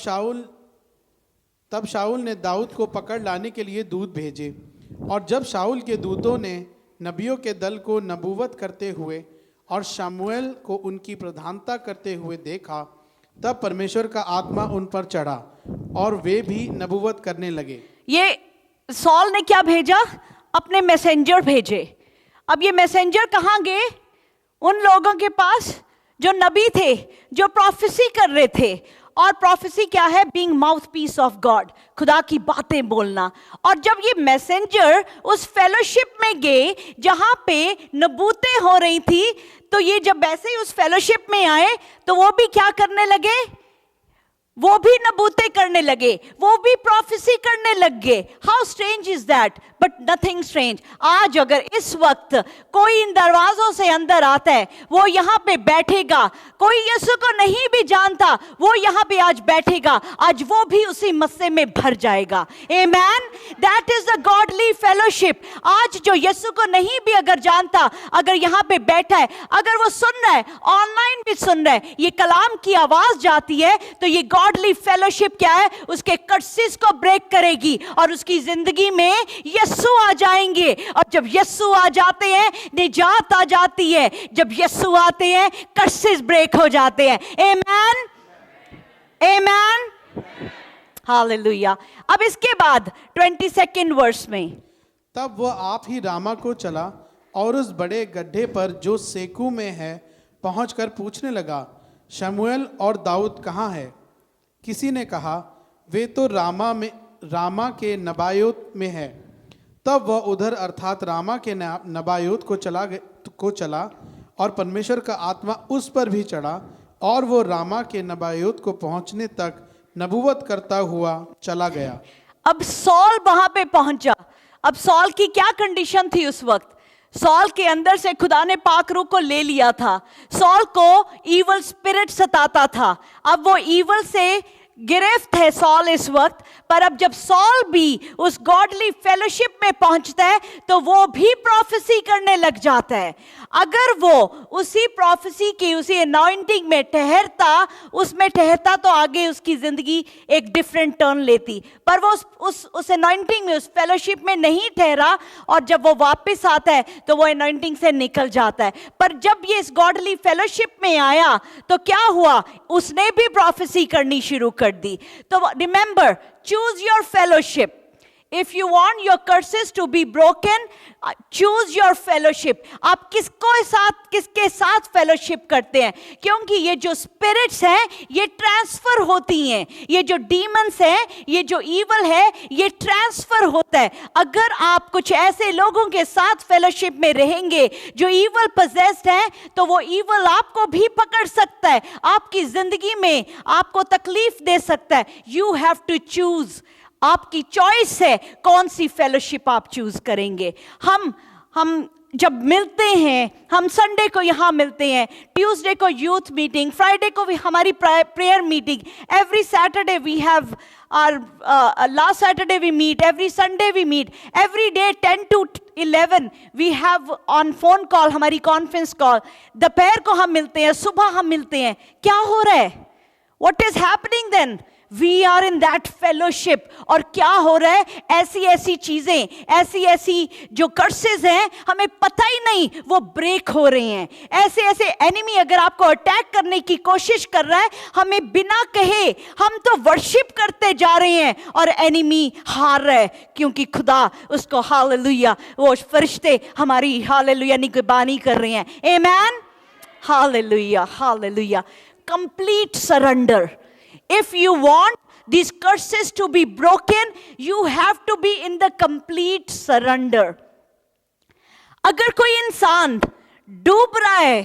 शाऊल ने दाऊद को पकड़ लाने के लिए दूत भेजे। और जब शाऊल के दूतों ने नबियों के दल को नबूवत करते हुए और शमूएल को उनकी प्रधानता करते हुए देखा, तब परमेश्वर का आत्मा उन पर चढ़ा और वे भी नबूवत करने लगे। ये सॉल ने क्या भेजा? अपने मैसेंजर भेजे। अब ये मैसेंजर कहाँ गए? उन लोगों के पास जो नबी थे, जो प्रोफेसी कर रहे थे। और प्रोफेसी क्या है? Being mouthpiece of God, खुदा की बातें बोलना। और जब ये मैसेंजर उस फेलोशिप में गए जहां पे नबूतें हो रही थी, तो ये जब ऐसे ही उस फेलोशिप में आए तो वो भी क्या करने लगे? वो भी नबूते करने लगे, वो भी प्रोफेसी करने लग गए। How strange is that, but nothing strange. आज अगर इस वक्त कोई इन दरवाजों से अंदर आता है, वो यहाँ पे बैठेगा। कोई यीशु को नहीं भी जानता, वो यहाँ पे आज बैठेगा, आज वो भी उसी मस्से में भर जाएगा। Amen. That is the godly fellowship. आज जो यीशु को नहीं भी अगर जानता, अगर यहाँ पे बैठा है, अगर वो सुन रहा है, ऑनलाइन भी सुन रहा है, ये कलाम की आवाज जाती है, तो ये गॉडली फेलोशिप क्या है? उसके कर्सेस को ब्रेक करेगी और उसकी जिंदगी में यीशु आ जाएंगे। और जब यीशु आ जाते हैं, निजात आ जाती है। जब यीशु आते हैं, कर्सेस ब्रेक हो जाते हैं। आमेन, आमेन, हालेलुया। अब इसके बाद 22nd वर्स में, तब वह आप ही रामा को चला और उस बड़े गड्ढे पर जो सेकू में है पहुंचकर पूछने लगा, शमूएल और दाऊद कहाँ है? किसी ने कहा, वे तो रामा के नबायोत में है। तब वह उधर अर्थात रामा के नबायोत को चला और परमेश्वर का आत्मा उस पर भी चढ़ा और वो रामा के नबायोत को पहुंचने तक नबूवत करता हुआ चला गया। अब सॉल वहां पे पहुंचा। अब सॉल की क्या कंडीशन थी उस वक्त? सॉल के अंदर से खुदा ने पाक रूह को ले लिया था। सॉल को ईवल स्पिरिट सताता था। अब वो ईवल से गिरफ्त है सॉल इस वक्त। पर अब जब सॉल भी उस गॉडली फेलोशिप में पहुंचता है, तो वो भी प्रोफेसी करने लग जाता है। अगर वो उसी प्रोफेसी की, उसी अनॉइंटिंग में ठहरता तो आगे उसकी जिंदगी एक डिफरेंट टर्न लेती। पर वो उस अनॉइंटिंग में, उस फेलोशिप में नहीं ठहरा, और जब वो वापस आता है तो वो अनॉइंटिंग से निकल जाता है। पर जब ये इस गॉडली फेलोशिप में आया तो क्या हुआ? उसने भी प्रोफेसी करनी शुरू कर दी। तो remember, choose your fellowship. If you want your curses to be broken, choose your fellowship. आप किसके साथ फेलोशिप करते हैं? क्योंकि ये जो स्पिरिट्स हैं, ये ट्रांसफर होती हैं। ये जो डीमंस हैं, ये जो ईवल है, ये ट्रांसफर होता है। अगर आप कुछ ऐसे लोगों के साथ फेलोशिप में रहेंगे जो ईवल पजेस्ड हैं, तो वो ईवल आपको भी पकड़ सकता है, आपकी जिंदगी में आपको तकलीफ दे सकता है। You have to choose. आपकी चॉइस है कौन सी फेलोशिप आप चूज करेंगे। हम जब मिलते हैं, हम संडे को यहाँ मिलते हैं, ट्यूसडे को यूथ मीटिंग, फ्राइडे को भी हमारी prayer meeting, every Saturday we have our last Saturday we meet, every Sunday we meet, every day 10 to 11 we have on phone call, हमारी कॉन्फ्रेंस कॉल। दोपहर को हम मिलते हैं, सुबह हम मिलते हैं। क्या हो रहा है? What is happening then? We are in that fellowship. और क्या हो रहा है? ऐसी चीजें, ऐसी जो कर्सेस हैं, हमें पता ही नहीं वो ब्रेक हो रहे हैं। ऐसे एनिमी अगर आपको अटैक करने की कोशिश कर रहा है, हमें बिना कहे हम तो वर्शिप करते जा रहे हैं और एनिमी हार रहा है, क्योंकि खुदा उसको हालेलुया, वो फरिश्ते हमारी हालेलुया निगहबानी कर रहे हैं। Amen, hallelujah, hallelujah. Complete surrender. If you want these curses to be broken, you have to be in the complete surrender. अगर कोई इंसान डूब रहा है,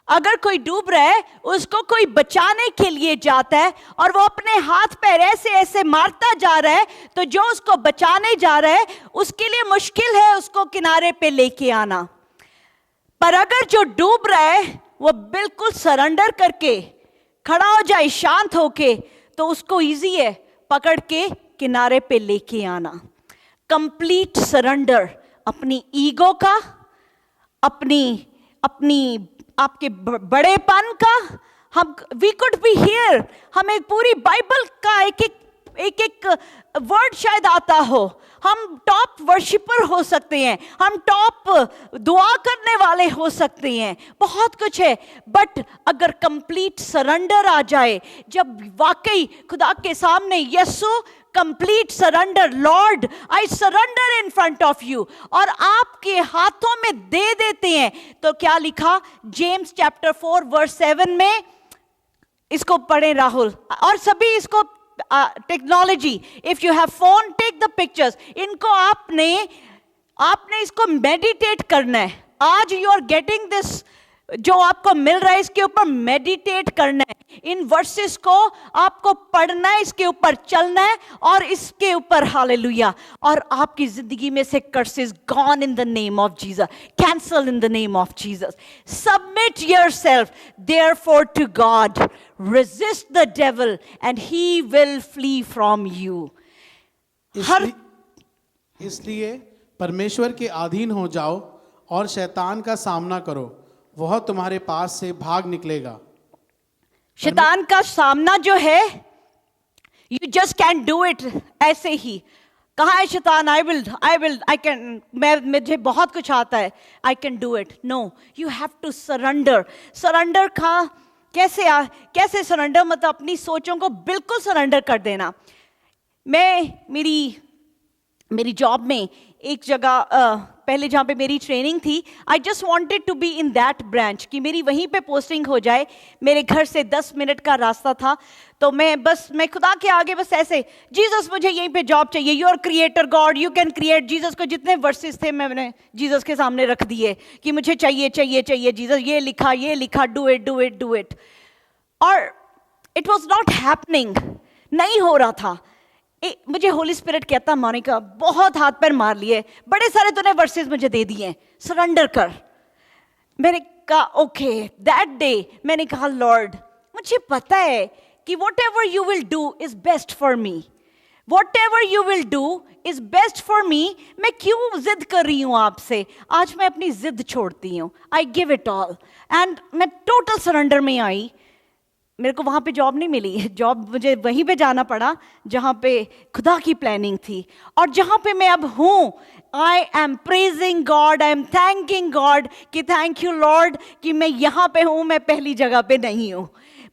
अगर कोई डूब रहा है, उसको कोई बचाने के लिए जाता है और वो अपने हाथ पैर ऐसे ऐसे मारता जा रहा है, तो जो उसको बचाने जा रहा है उसके लिए मुश्किल है उसको किनारे पे लेके आना। पर अगर जो डूब रहा है वो बिल्कुल सरेंडर करके खड़ा हो जाए शांत होके, तो उसको इजी है पकड़ के किनारे पे लेके आना। कंप्लीट सरेंडर अपनी ईगो का, अपनी आपके बड़ेपन का। हम वी कुड बी हियर, हमें पूरी बाइबल का एक एक वर्ड शायद आता हो, हम टॉप वर्शिपर हो सकते हैं, हम टॉप दुआ करने वाले हो सकते हैं, बहुत कुछ है। बट अगर कंप्लीट सरेंडर आ जाए, जब वाकई खुदा के सामने यीशु complete surrender, lord I surrender in front of you, और आपके हाथों में दे देते हैं, तो क्या लिखा जेम्स चैप्टर 4 वर्स 7 में, इसको पढ़े राहुल और सभी इसको technology, if you have phone take the pictures, इनको आपने इसको मेडिटेट करना है। आज यू आर गेटिंग दिस, जो आपको मिल रहा है इसके ऊपर मेडिटेट करना है, इन वर्सेस को आपको पढ़ना है, इसके ऊपर चलना है और इसके ऊपर हालेलुया, और आपकी जिंदगी में से curses gone in the name of Jesus, cancel in the name of Jesus. Submit yourself therefore to God, resist the devil and he will flee from you. इसलिए परमेश्वर के अधीन हो जाओ और शैतान का सामना करो, वह तुम्हारे पास से भाग निकलेगा। शैतान का सामना जो है, you just can do it ऐसे ही। कहाँ है शैतान? आई कैन, मुझे बहुत कुछ आता है, I can do it. No, you have to surrender. Surrender कैसे सरेंडर? मतलब अपनी सोचों को बिल्कुल सरेंडर कर देना। मैं मेरी जॉब में एक जगह पहले जहाँ पे मेरी ट्रेनिंग थी, I just wanted to be in that branch, कि मेरी वहीं पे पोस्टिंग हो जाए। मेरे घर से 10 मिनट का रास्ता था, तो मैं खुदा के आगे बस ऐसे, जीसस मुझे यहीं पे जॉब चाहिए, you are creator God, you can create. Jesus को जितने वर्सेस थे मैंने जीसस के सामने रख दिए कि मुझे चाहिए जीसस, ये लिखा, डू इट। और इट वॉज नॉट हैपनिंग, नहीं हो रहा था। मुझे होली स्पिरिट कहता, मोनिका बहुत हाथ पैर मार लिए, बड़े सारे तूने वर्सेस मुझे दे दिए, सरेंडर कर। मैंने कहा ओके, दैट डे मैंने कहा लॉर्ड, मुझे पता है कि what ever you will do is best for me, what ever you will do is best for me. मैं क्यों जिद कर रही हूं आपसे? आज मैं अपनी जिद छोड़ती हूँ, I give it all, and मैं टोटल सरेंडर में आई। मेरे को वहाँ पे जॉब नहीं मिली, जॉब मुझे वहीं पे जाना पड़ा जहाँ पे खुदा की प्लानिंग थी, और जहाँ पे मैं अब हूँ, I am praising God, I am thanking God कि थैंक यू लॉर्ड कि मैं यहाँ पे हूँ, मैं पहली जगह पे नहीं हूँ।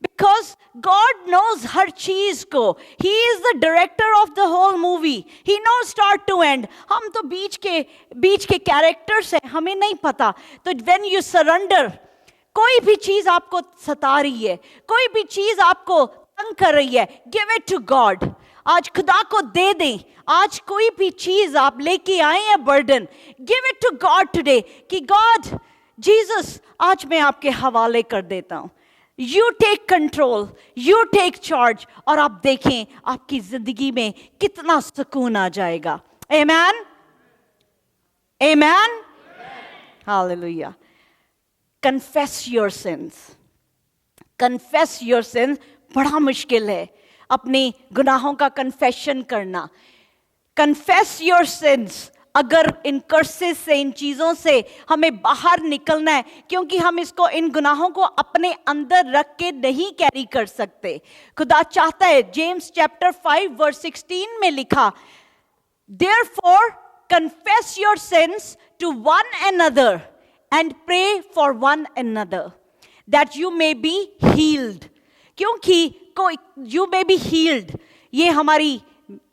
बिकॉज गॉड नोज हर चीज को, he is the director of the whole movie, he knows start to end. हम तो बीच के कैरेक्टर्स हैं, हमें नहीं पता। तो व्हेन यू सरेंडर, कोई भी चीज आपको सता रही है, कोई भी चीज आपको तंग कर रही है, गिव इट टू गॉड। आज खुदा को दे दें। आज कोई भी चीज आप लेके आए हैं burden, give it to God today, कि गॉड जीसस आज मैं आपके हवाले कर देता हूं, you take control, you take charge, और आप देखें आपकी जिंदगी में कितना सुकून आ जाएगा। आमेन, आमेन, hallelujah. Confess your sins. Confess your sins बड़ा मुश्किल है, अपने गुनाहों का कन्फेशन करना। Confess your sins। अगर इन कर्सेस से, इन चीज़ों से हमें बाहर निकलना है, क्योंकि हम इसको, इन गुनाहों को अपने अंदर रख के नहीं कैरी कर सकते। खुदा चाहता है, जेम्स चैप्टर 5 वर्स 16 में लिखा, Therefore confess your sins to one another and pray for one another that you may be healed। क्योंकि you may be healed, ये हमारी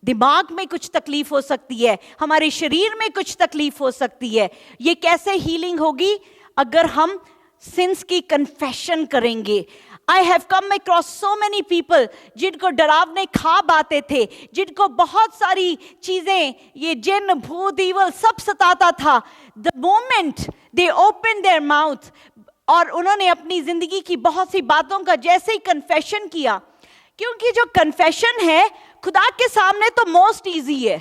दिमाग में कुछ तकलीफ हो सकती है, हमारे शरीर में कुछ तकलीफ हो सकती है। ये कैसे हीलिंग होगी? अगर हम सिंस की कन्फेशन करेंगे, I have come across so many people जिनको डरावने ख्वाब आते थे, जिनको बहुत सारी चीजें, ये जिन भूत ईवल सब सताता था. The moment they opened their mouth, और उन्होंने अपनी जिंदगी की बहुत सी बातों का जैसे ही कन्फेशन किया, क्योंकि जो कन्फेशन है खुदा के सामने तो मोस्ट इजी है.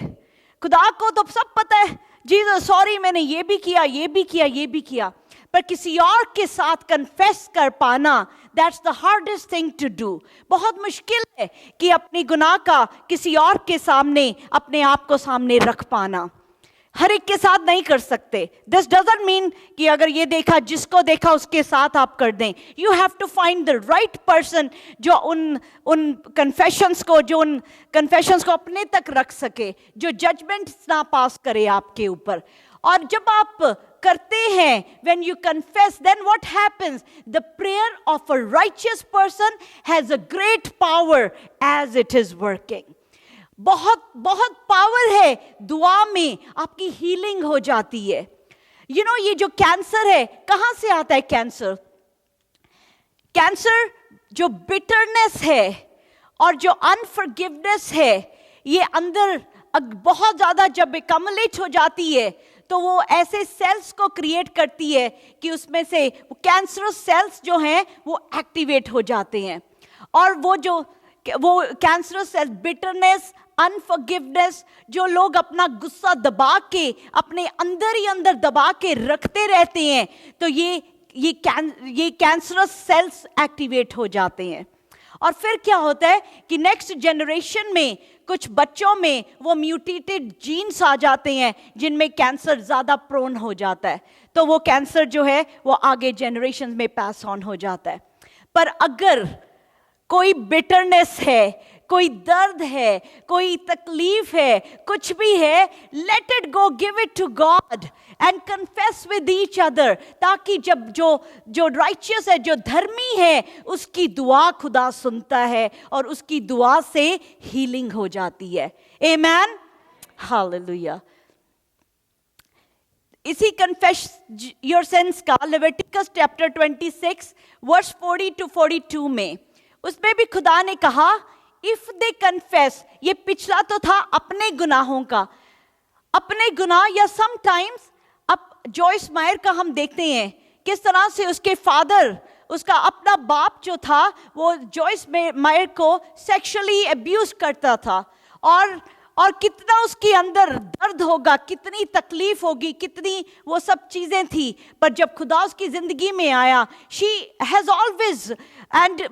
खुदा को तो सब पता है, जीसस सॉरी मैंने ये भी किया, ये भी किया, ये भी किया. पर किसी और के साथ कन्फेस कर पाना, that's the hardest thing to do. बहुत मुश्किल है कि अपनी गुनाह का किसी और के सामने अपने आप को सामने रख पाना. हर एक के साथ नहीं कर सकते. दिस डजंट मीन कि अगर ये देखा, जिसको देखा उसके साथ आप कर दें. You have to find the right person जो उन कन्फेशंस को अपने तक रख सके, जो जजमेंट ना पास करे आपके ऊपर. और जब आप करते हैं, when you confess, then what happens? The prayer of a righteous person has a great power as it is working. बहुत बहुत पावर है दुआ में, आपकी हीलिंग हो जाती है. यू नो, ये जो कैंसर है, कहां से आता है कैंसर? कैंसर जो बिटरनेस है और जो अनफॉरगिवनेस है, ये अंदर बहुत ज्यादा जब एकमलेट हो जाती है तो वो ऐसे सेल्स को क्रिएट करती है कि उसमें से कैंसरस सेल्स जो हैं वो एक्टिवेट हो जाते हैं. और वो कैंसरस सेल्स, बिटरनेस, अनफॉरगिवनेस, जो लोग अपना गुस्सा दबा के अपने अंदर ही अंदर दबा के रखते रहते हैं, तो ये कैंसरस सेल्स एक्टिवेट हो जाते हैं. और फिर क्या होता है कि नेक्स्ट जनरेशन में कुछ बच्चों में वो म्यूटेटेड जीन्स आ जाते हैं जिनमें कैंसर ज़्यादा प्रोन हो जाता है. तो वो कैंसर जो है वो आगे जनरेशन में पास ऑन हो जाता है. पर अगर कोई बिटरनेस है, कोई दर्द है, कोई तकलीफ है, कुछ भी है, let it go, give it to God and confess with each other, ताकि जब जो राइचियस है, जो धर्मी है, उसकी दुआ खुदा सुनता है और उसकी दुआ से हीलिंग हो जाती है. Amen, hallelujah. इसी कन्फेस योर सिंस का लेविटिकस चैप्टर 26 वर्स 40 to 42 में, उसमें भी खुदा ने कहा इफ दे कन्फेस. ये पिछला तो था अपने गुनाहों का, अपने गुनाह. या समटाइम्स अब जॉयस मायर का हम देखते हैं किस तरह से उसके फादर, उसका अपना बाप जो था, वो जॉयस मायर को सेक्सुअली अब्यूज करता था. और कितना उसके अंदर दर्द होगा, कितनी तकलीफ होगी, कितनी वो सब चीजें थी. पर जब खुदा उसकी जिंदगी में आया, she has always and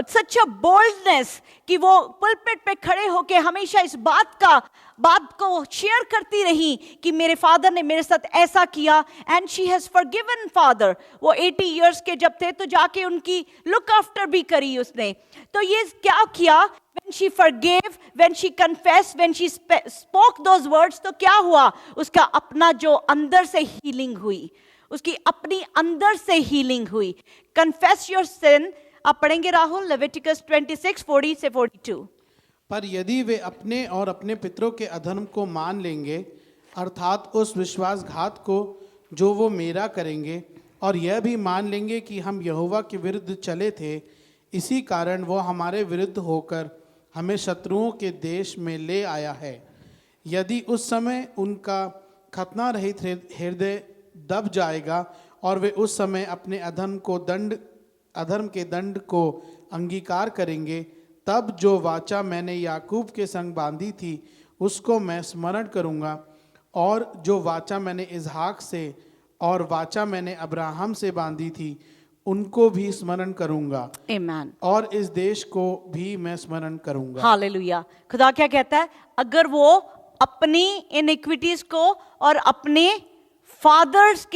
such a boldness कि वो पुलपिट पे खड़े होके हमेशा इस बात को शेयर करती रही कि मेरे फादर ने मेरे साथ ऐसा किया. And she has forgiven father. वो 80 इयर्स के जब थे तो जाके उनकी लुक आफ्टर भी करी उसने. तो ये क्या किया? When she forgave, when she confessed, when she spoke those words, तो क्या हुआ? उसका अपना जो अंदर से हीलिंग हुई, उसकी अपनी अंदर से हीलिंग हुई. Confess your sin. आप पढ़ेंगे राहुल, लेविटिकस 26 40 से 42. पर यदि वे अपने और अपने पितरों के अधर्म को मान लेंगे, अर्थात उस विश्वासघात को जो वो मेरा करेंगे, और यह भी मान लेंगे कि हम यहोवा के विरुद्ध चले थे, इसी कारण वो हमारे विरुद्ध होकर हमें शत्रुओं के देश में ले आया है. यदि उस समय उनका खतना रहित हृदय दब जाएगा और वे उस समय अपने अधर्म के दंड को अंगीकार करेंगे, तब जो वाचा मैंने याकूब के संग बांधी थी उसको मैं स्मरण करूँगा, और जो वाचा मैंने इसहाक से और वाचा मैंने अब्राहम से बांधी थी उनको भी स्मरण करूंगा. आमीन. और इस देश को भी मैं स्मरण करूंगा. हालेलुया. खुदा क्या कहता है? अगर वो अपनी इनिक्विटीज को और अपने फादर्स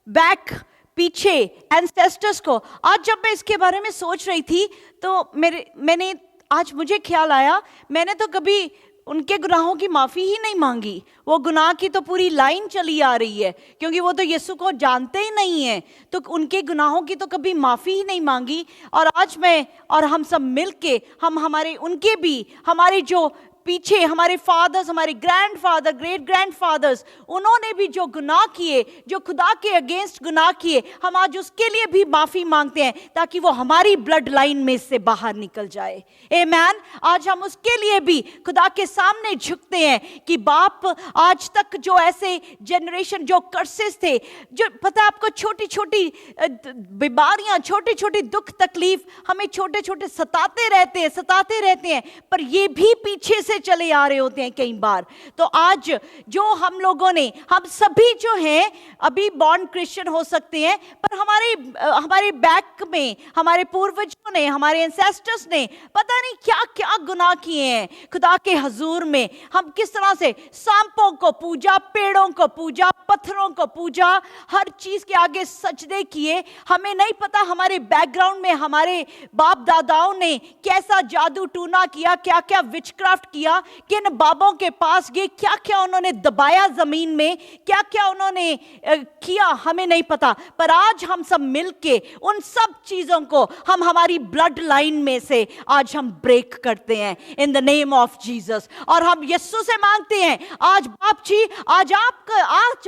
बैक पीछे एंसेस्टर्स को, आज जब मैं इसके बारे में सोच रही थी तो मैंने आज मुझे ख्याल आया, मैंने तो कभी उनके गुनाहों की माफ़ी ही नहीं मांगी. वो गुनाह की तो पूरी लाइन चली आ रही है, क्योंकि वो तो यीशु को जानते ही नहीं है, तो उनके गुनाहों की तो कभी माफ़ी ही नहीं मांगी. और आज मैं और हम सब मिल के हमारे जो पीछे हमारे फादर्स, हमारे ग्रैंडफादर, ग्रेट ग्रैंडफादर्स, उन्होंने भी जो गुनाह किए, जो खुदा के अगेंस्ट गुनाह किए, हम आज उसके लिए भी माफी मांगते हैं ताकि वो हमारी ब्लड लाइन में से बाहर निकल जाए। आमेन। आज हम उसके लिए भी खुदा के सामने झुकते हैं कि बाप, आज तक जो ऐसे जनरेशन जो कर्सेस थे, जो पता है आपको, छोटी छोटी बीमारियां, छोटी छोटी दुख तकलीफ हमें छोटे छोटे सताते रहते हैं, पर ये भी पीछे से चले आ रहे होते हैं कई बार। तो आज जो हम लोगों ने, हम सभी जो हैं अभी बॉर्न क्रिश्चियन हो सकते हैं, पर हमारे बैक में हमारे पूर्वजों ने, हमारे एंसेस्टर्स ने पता नहीं क्या क्या गुनाह किए हैं खुदा के हजूर में। हम किस तरह से सांपों को पूजा, पेड़ों को पूजा, पत्थरों को पूजा, हर चीज के आगे सजदे किए। हमें नहीं पता हमारे बैकग्राउंड में हमारे बाप दादाओं ने कैसा जादू टूना किया, क्या क्या विचक्राफ्ट किया, किन बाबों के पास गए, क्या क्या उन्होंने दबाया जमीन में, क्या क्या उन्होंने किया, हमें नहीं पता। पर आज हम सब मिलके उन सब चीजों को हम हमारी ब्लड लाइन में से आज हम ब्रेक करते हैं इन द नेम ऑफ जीसस। और हम यीशु से मांगते हैं, आज बाप जी, आज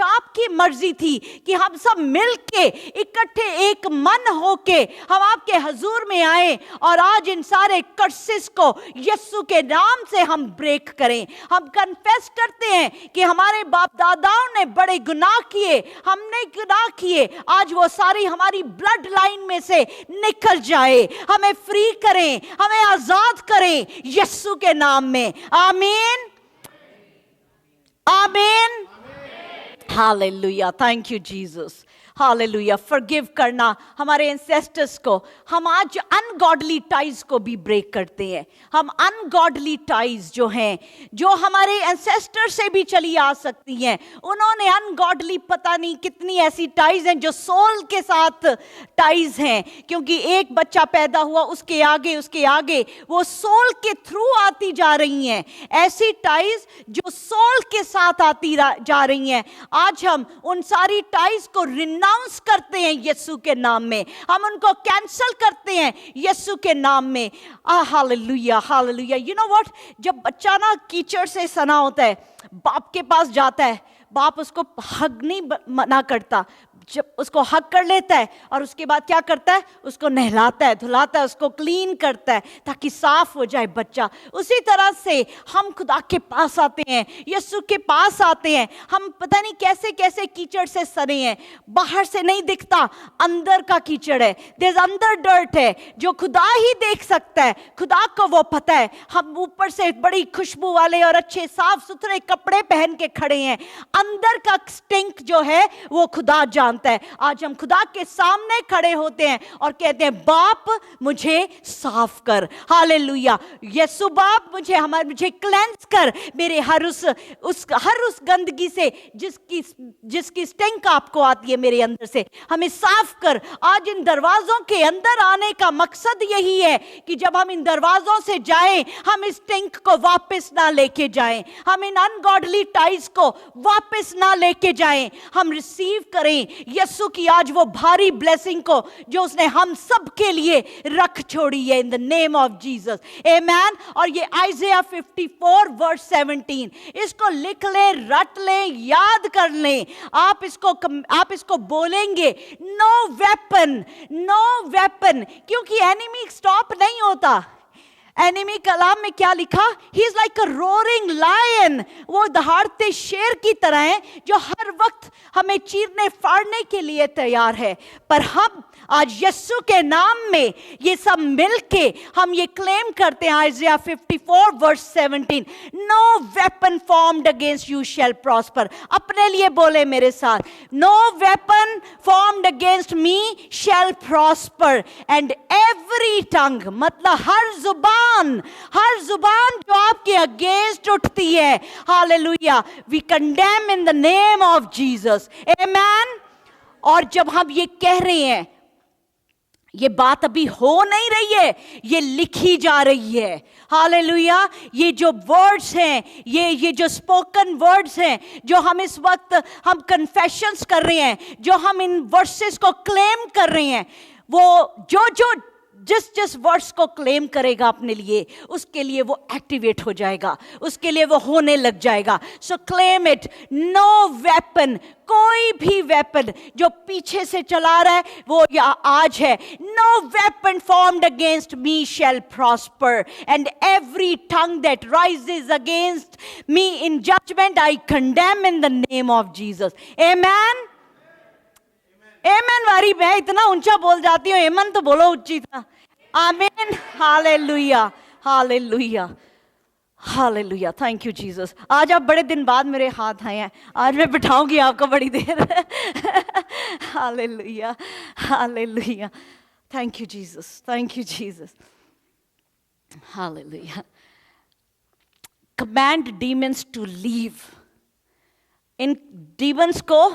आपकी मर्जी थी कि हम सब मिलके इकट्ठे एक मन होके हम आपके हजूर में आए और आज इन सारे कर्सेस को यीशु के नाम से हम ब्रेक करें। हम कन्फेस करते हैं कि हमारे बाप दादाओं ने बड़े गुनाह किए, हमने गुनाह किए, आज वो सारी हमारी ब्लड लाइन में से निकल जाए, हमें फ्री करें, हमें आजाद करें यीशु के नाम में। आमीन, आमीन, hallelujah. Thank you Jesus, hallelujah. Forgive करना हमारे एंसेस्टर्स को, हम आज अनगॉडली टाइज को भी ब्रेक करते हैं। हम अनगॉडली टाइज जो हैं, जो हमारे एंसेस्टर से भी चली आ सकती हैं, उन्होंने अनगॉडली पता नहीं कितनी ऐसी टाइज हैं जो सोल के साथ टाइज हैं, क्योंकि एक बच्चा पैदा हुआ, उसके आगे वो सोल के थ्रू आती जा रही हैं। ऐसी टाइज जो सोल के साथ आती जा रही हैं, आज हम उन सारी टाइज को रिनाउंस करते हैं यीशु के नाम में, हम उनको कैंसल करते हैं यीशु के नाम में। Hallelujah, hallelujah. You know what, जब बच्चा ना कीचड़ से सना होता है, बाप के पास जाता है, बाप उसको हग नहीं मना करता, जब उसको हक कर लेता है और उसके बाद क्या करता है, उसको नहलाता है, धुलाता है, उसको क्लीन करता है ताकि साफ हो जाए बच्चा। उसी तरह से हम खुदा के पास आते हैं, यीशु के पास आते हैं। हम पता नहीं कैसे कैसे कीचड़ से सने हैं, बाहर से नहीं दिखता, अंदर का कीचड़ है, देयर इज अंदर डर्ट है जो खुदा ही देख सकता है, खुदा को वो पता है। हम ऊपर से बड़ी खुशबू वाले और अच्छे साफ सुथरे कपड़े पहन के खड़े हैं, अंदर का स्टिंक जो है वो खुदा जानता है। आज हम खुदा के सामने खड़े होते हैं और कहते हैं, बाप मुझे साफ कर। हालेलुया। यीशु बाप मुझे क्लेंस कर, मेरे हर उस गंदगी से जिसकी स्टिंक आपको आती है मेरे अंदर से, हमें साफ कर। आज इन दरवाजों के अंदर आने का मकसद यही है कि जब हम इन दरवाजों से जाएं, हम इस स्टिंक को वापस ना लेके जाएं, हम इन अनगॉडली टाइज को वापस ना लेके जाएं, हम रिसीव करें यीशु की आज वो भारी ब्लेसिंग को जो उसने हम सब के लिए रख छोड़ी है in the name of Jesus. Amen. और ये आइज़ाया 54 वर्स 17, इसको लिख ले, रट ले, याद कर ले। आप इसको बोलेंगे, नो वेपन, क्योंकि एनिमी स्टॉप नहीं होता। एनिमी कलाम में क्या लिखा, he is like a roaring lion, वो दहाड़ते शेर की तरह है जो हर वक्त हमें चीरने फाड़ने के लिए तैयार है। पर हम आज यीशु के नाम में ये सब मिलके हम ये क्लेम करते हैं, Isaiah 54 verse 17, no weapon formed against you shall prosper. अपने लिए बोले मेरे साथ, no weapon formed against me shall prosper and every tongue, मतलब हर जुबान जो आपके अगेंस्ट उठती है, hallelujah, we condemn in the name of Jesus. Amen. और जब हम ये कह रहे हैं, ये बात अभी हो नहीं रही है, ये लिखी जा रही है। हालेलुया। ये जो वर्ड्स हैं, ये जो स्पोकन वर्ड्स हैं, जो हम इस वक्त हम कन्फेशंस कर रहे हैं, जो हम इन वर्सेस को क्लेम कर रहे हैं, वो जो जिस जिस वर्ड्स को क्लेम करेगा अपने लिए, उसके लिए वो एक्टिवेट हो जाएगा, उसके लिए वो होने लग जाएगा. So claim it. No weapon, कोई भी वेपन जो पीछे से चला रहा है वो आज है. No weapon formed against me shall prosper and every tongue that rises against me in judgement I condemn in the name of Jesus. Amen. Amen वारी. मैं इतना ऊंचा बोल जाती हूँ, आमेन तो बोलो ऊंची था. आमीन. Hallelujah, hallelujah, hallelujah. Thank you Jesus. आज आप बड़े दिन बाद मेरे हाथ आए हैं, आज मैं बिठाऊंगी आपको बड़ी देर. Hallelujah, hallelujah. Thank you Jesus, thank you Jesus. Hallelujah. Command demons to leave. इन डीमंस को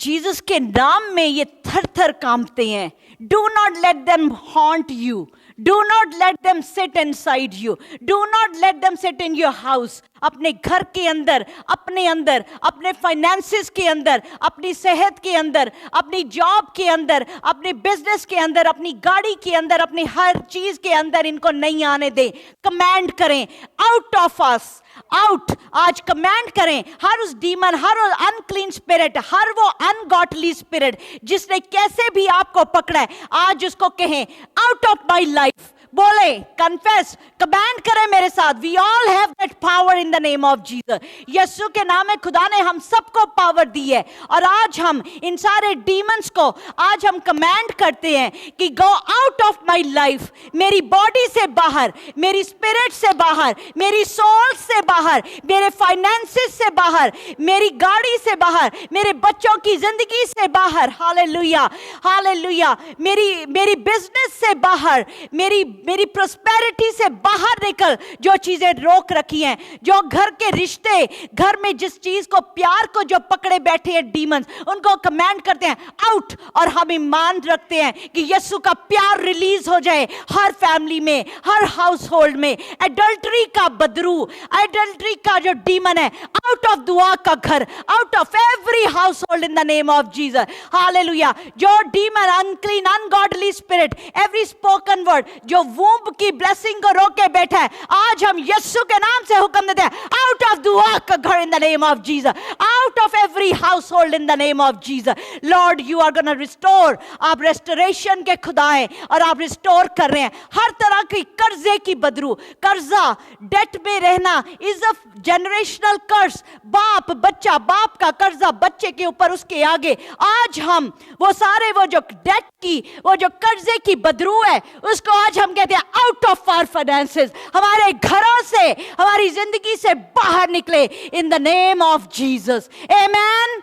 जीसस के नाम में ये थर थर कांपते हैं. Do not let them haunt you. Do not let them sit inside you. Do not let them sit in your house. अपने घर के अंदर, अपने फाइनेंसेस के अंदर, अपनी सेहत के अंदर, अपनी जॉब के अंदर, अपने बिजनेस के अंदर, अपनी गाड़ी के अंदर, अपनी हर चीज के अंदर इनको नहीं आने दें. कमांड करें, आउट ऑफ अस, आउट. आज कमांड करें हर उस डीमन, हर उस अनक्लीन स्पिरिट, हर वो अनगॉडली स्पिरिट जिसने कैसे भी आपको पकड़ा है, आज उसको कहें आउट ऑफ माई लाइफ. बोले, कन्फेस, कमांड करें मेरे साथ. We all have that power in the name of Jesus. यीशु के नाम में खुदा ने हम सबको पावर दी है. और आज हम इन सारे डीमंस को आज हम कमांड करते हैं कि go out of my life. मेरी बॉडी से बाहर, मेरी स्पिरिट से बाहर, मेरी सोल से बाहर, मेरे फाइनेंसेस से बाहर, मेरी गाड़ी से बाहर, मेरे बच्चों की जिंदगी से बाहर. Hallelujah, hallelujah. मेरी बिजनेस से बाहर, मेरी प्रॉस्पेरिटी से बाहर निकल. जो चीजें रोक रखी हैं, जो घर के रिश्ते, घर में जिस चीज को, प्यार को जो पकड़े बैठे हैं डीमंस, उनको कमांड करते हैं आउट. और हम ईमान रखते हैं कि यीशु का प्यार रिलीज हो जाए हर फैमिली में, हर हाउस होल्ड में. एडल्ट्री का बदरू, एडल्ट्री का जो डीमन है, आउट ऑफ दुआ का घर, out of every house hold in the name of Jesus. Hallelujah. जो demon, unclean, ungodly spirit, every spoken word जो वूम्ब की ब्लेसिंग को रोके बैठा है, आज हम यीशु के नाम से हुक्म देते हैं आउट ऑफ दुआ का घर in the name of Jesus, out of every house hold in the name of Jesus. Lord you are gonna restore. आप रेस्टोरेशन के खुदा हैं और आप रिस्टोर कर रहे हैं हर तरह की कर्जे की बदरू. कर्जा, डेट में रहना इज अ जनरेशनल कर्स. बाप बच्चा, बाप का कर्जा बच्चे के ऊपर, उसके आगे. आज हम वो सारे वो जो डेट की, वो जो कर्जे की बदरू है, उसको आज हम कहते हैं आउट ऑफ आवर फाइनेंसेस. हमारे घरों से, हमारी जिंदगी से बाहर निकले इन the name of Jesus. Amen.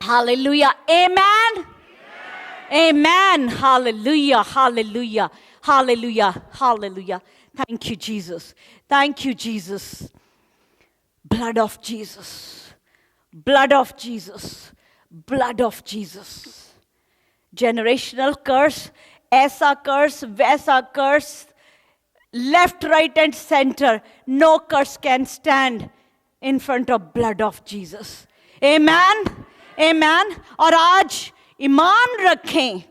Hallelujah. Amen. Amen. Hallelujah, hallelujah, hallelujah, hallelujah. Thank you, Jesus. Thank you, Jesus. Blood of Jesus. Blood of Jesus. Blood of Jesus. Generational curse, ऐसा curse, वैसा curse, left, right and centre. No curse can stand in front of blood of Jesus. Amen, amen. और आज ईमान रखें,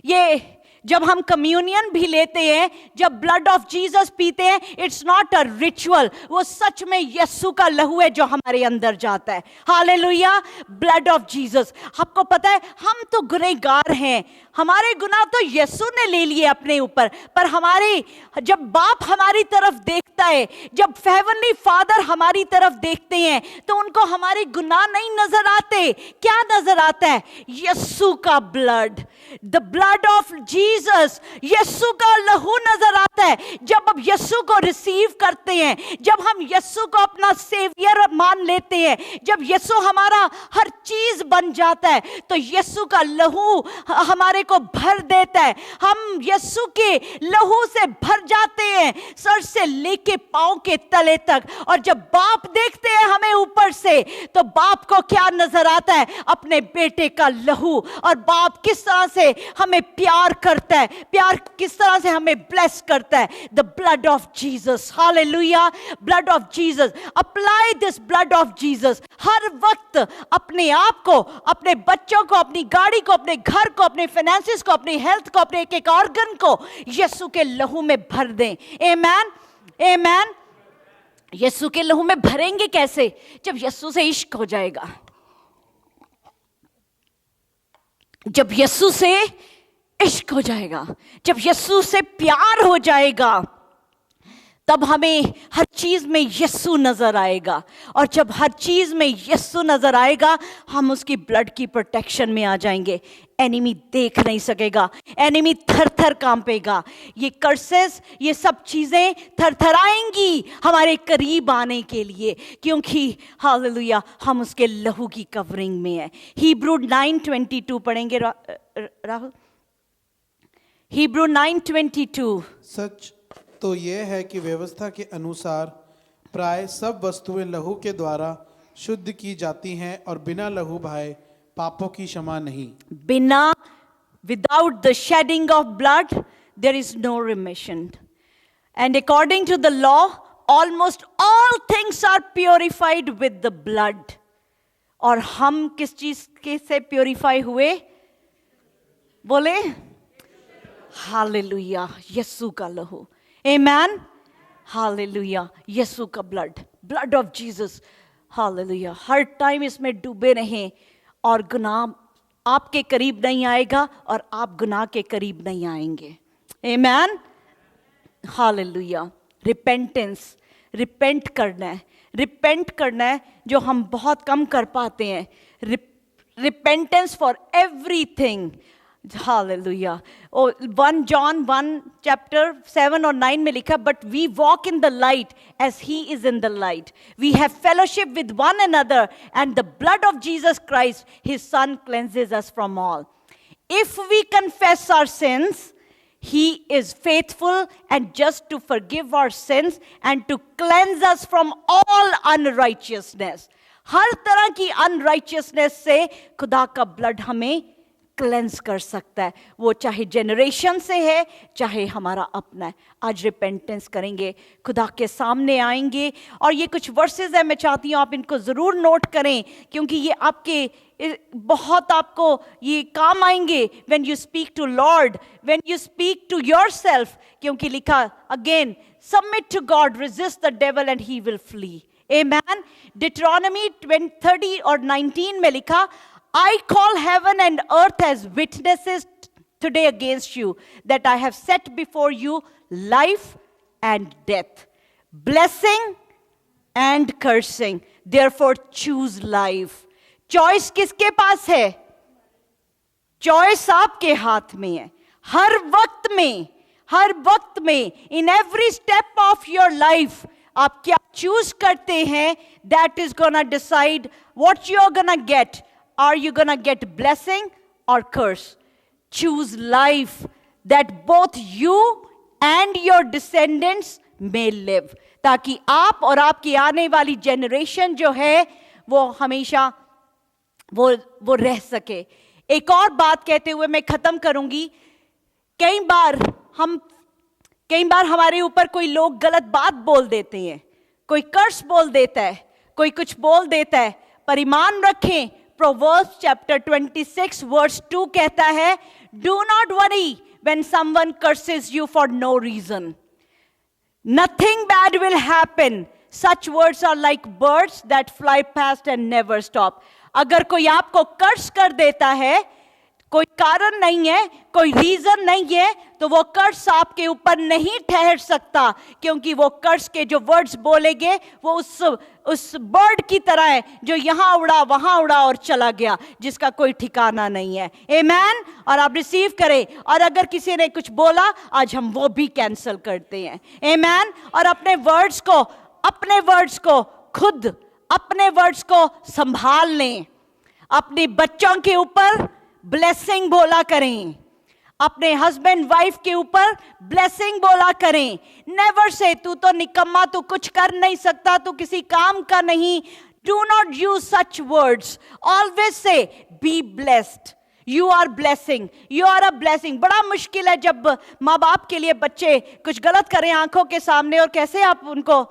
ये जब हम communion भी लेते हैं, जब ब्लड ऑफ जीसस पीते हैं, इट्स नॉट अ रिचुअल. वो सच में यीशु का लहू है जो हमारे अंदर जाता है. हालेलुया. Blood of Jesus. आपको पता है हम तो गुनहगार हैं, हमारे गुनाह तो यीशु ने ले लिए अपने ऊपर. पर हमारे, जब बाप हमारी तरफ देखता है, जब हेवनली फादर हमारी तरफ देखते हैं, तो उनको हमारे गुनाह नहीं नजर आते. क्या नजर आता है? यीशु का blood. The blood of Jesus, यीशु का लहू नजर आता है. जब अब यीशु को रिसीव करते हैं, जब हम यीशु को अपना सेवियर मान लेते हैं, जब यीशु हमारा हर चीज बन जाता है, तो यीशु का लहू हमारे को भर देता है. हम यीशु के लहू से भर जाते हैं, सर से लेके पांव के तले तक. और जब बाप देखते हैं हमें ऊपर से, तो बाप को क्या नजर आता है? अपने बेटे का लहू. और बाप किस तरह से हमें प्यार करता है, प्यार किस तरह से हमें ब्लेस करता है. The blood of Jesus. Hallelujah. Blood of Jesus. Apply this blood of Jesus. हर वक्त अपने आप को, अपने बच्चों को, अपनी गाड़ी को, अपने घर को, अपने फाइनेंस फाइनेंसिस को, अपनी हेल्थ को, अपने एक एक ऑर्गन को यीशु के लहू में भर दें। आमेन, आमेन। यीशु के लहू में भरेंगे कैसे? जब यीशु से इश्क हो जाएगा, जब यीशु से इश्क हो जाएगा, जब यीशु से प्यार हो जाएगा, तब हमें हर चीज में यीशु नजर आएगा। और जब हर चीज में यीशु नजर आएगा, हम उसकी ब्लड की प्रोटेक्शन में आ जाएंगे। एनिमी देख नहीं सकेगा, एनिमी थर थर कांपेगा। ये कर्सेस, ये सब चीजें थरथराएंगी हमारे करीब आने के लिए, क्योंकि हालेलुया हम उसके लहू की कवरिंग में है। हिब्रू 9:22 पढ़ेंगे राहुल। हिब्रू 9:22। सच तो यह है कि व्यवस्था के अनुसार प्राय सब वस्तुएं लहू के द्वारा शुद्ध की जाती हैं और बिना लहू बहाए पापों की क्षमा नहीं। बिना, without the shedding of blood there is no remission, and according to the law almost all things are purified with the blood। और हम किस चीज के से प्योरीफाई हुए? बोले हालेलुया, यीशु का लहू। आमेन, हालेलुया, यीशु का blood, blood of Jesus. Hallelujah, her time इसमें डूबे रहें और गुनाह आपके करीब नहीं आएगा और आप गुनाह के करीब नहीं आएंगे। आमेन, हालेलुया। रिपेंटेंस, रिपेंट करना है, रिपेंट करना है, जो हम बहुत कम कर पाते हैं। Repentance for everything. Hallelujah. 1 John 1 chapter 7 और 9 में लिखा, but we walk in the light as he is in the light. We have fellowship with one another, and the blood of Jesus Christ, his son, cleanses us from all. If we confess our sins, he is faithful and just to forgive our sins and to cleanse us from all unrighteousness. हर तरह की unrighteousness से खुदा का blood हमें cleanse कर सकता है, वो चाहे जनरेशन से है चाहे हमारा अपना है। आज रिपेंटेंस करेंगे, खुदा के सामने आएंगे। और ये कुछ वर्सेस है, मैं चाहती हूँ आप इनको ज़रूर नोट करें, क्योंकि ये आपके बहुत आपको ये काम आएंगे when you speak to lord, when you speak to yourself. क्योंकि लिखा again, submit to God, resist the devil and he will flee. Amen. Deuteronomy 30 और 19 में लिखा, I call heaven and earth as witnesses today against you, that I have set before you life and death, blessing and cursing. Therefore choose life. Choice किसके पास है? Choice आपके हाथ में है। हर वक्त में, हर वक्त में, in every step of your life, आप क्या चूज करते हैं, that is gonna decide what you're gonna get. Are you gonna get blessing or curse? Choose life that both you and your descendants may live, ताकि आप और आपकी आने वाली जनरेशन जो है वो हमेशा वो रह सके। एक और बात कहते हुए मैं खत्म करूंगी। कई बार हमारे ऊपर कोई लोग गलत बात बोल देते हैं, कोई कर्स बोल देता है, कोई कुछ बोल देता है, पर ईमान रखें, Proverbs chapter 26 verse 2 कहता है, do not worry when someone curses you for no reason. Nothing bad will happen. Such words are like birds that fly past and never stop. अगर कोई आपको कर्स कर देता है, कोई कारण नहीं है, कोई रीजन नहीं है, तो वो कर्स आपके ऊपर नहीं ठहर सकता, क्योंकि वो कर्स के जो वर्ड्स बोलेंगे वो उस बर्ड की तरह है जो यहां उड़ा वहां उड़ा और चला गया, जिसका कोई ठिकाना नहीं है। आमेन। और आप रिसीव करें। और अगर किसी ने कुछ बोला, आज हम वो भी कैंसिल करते हैं। आमेन। और अपने वर्ड्स को खुद अपने वर्ड्स को संभाल लें। अपने बच्चों के ऊपर ब्लेसिंग बोला करें, अपने हस्बैंड वाइफ के ऊपर ब्लेसिंग बोला करें। नेवर से तू तो निकम्मा, तू कुछ कर नहीं सकता, तू किसी काम का नहीं। Do not use such words. Always say be blessed, you are blessing, you are a blessing. बड़ा मुश्किल है जब माँ बाप के लिए बच्चे कुछ गलत करें आंखों के सामने, और कैसे आप उनको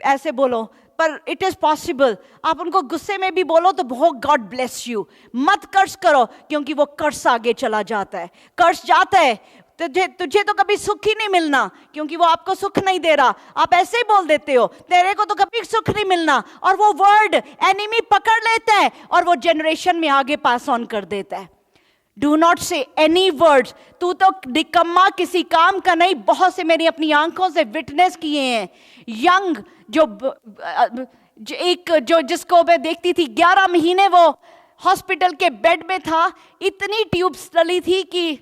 ऐसे बोलो, पर इट इज पॉसिबल। आप उनको गुस्से में भी बोलो तो बहुत गॉड ब्लेस यू, मत कर्स करो, क्योंकि वो कर्स आगे चला जाता है। कर्स जाता है, तुझे तो कभी सुख ही नहीं मिलना, क्योंकि वो आपको सुख नहीं दे रहा। आप ऐसे ही बोल देते हो, तेरे को तो कभी सुख नहीं मिलना, और वो वर्ड एनिमी पकड़ लेता है और वो जनरेशन में आगे पास ऑन कर देता है। डू नॉट से एनी वर्ड्स, तू तो निकम्मा किसी काम का नहीं। बहुत से मेरी अपनी आंखों से विटनेस किए हैं। यंग जो जिसको मैं देखती थी, 11 महीने वो हॉस्पिटल के बेड में था, इतनी ट्यूब्स डली थी कि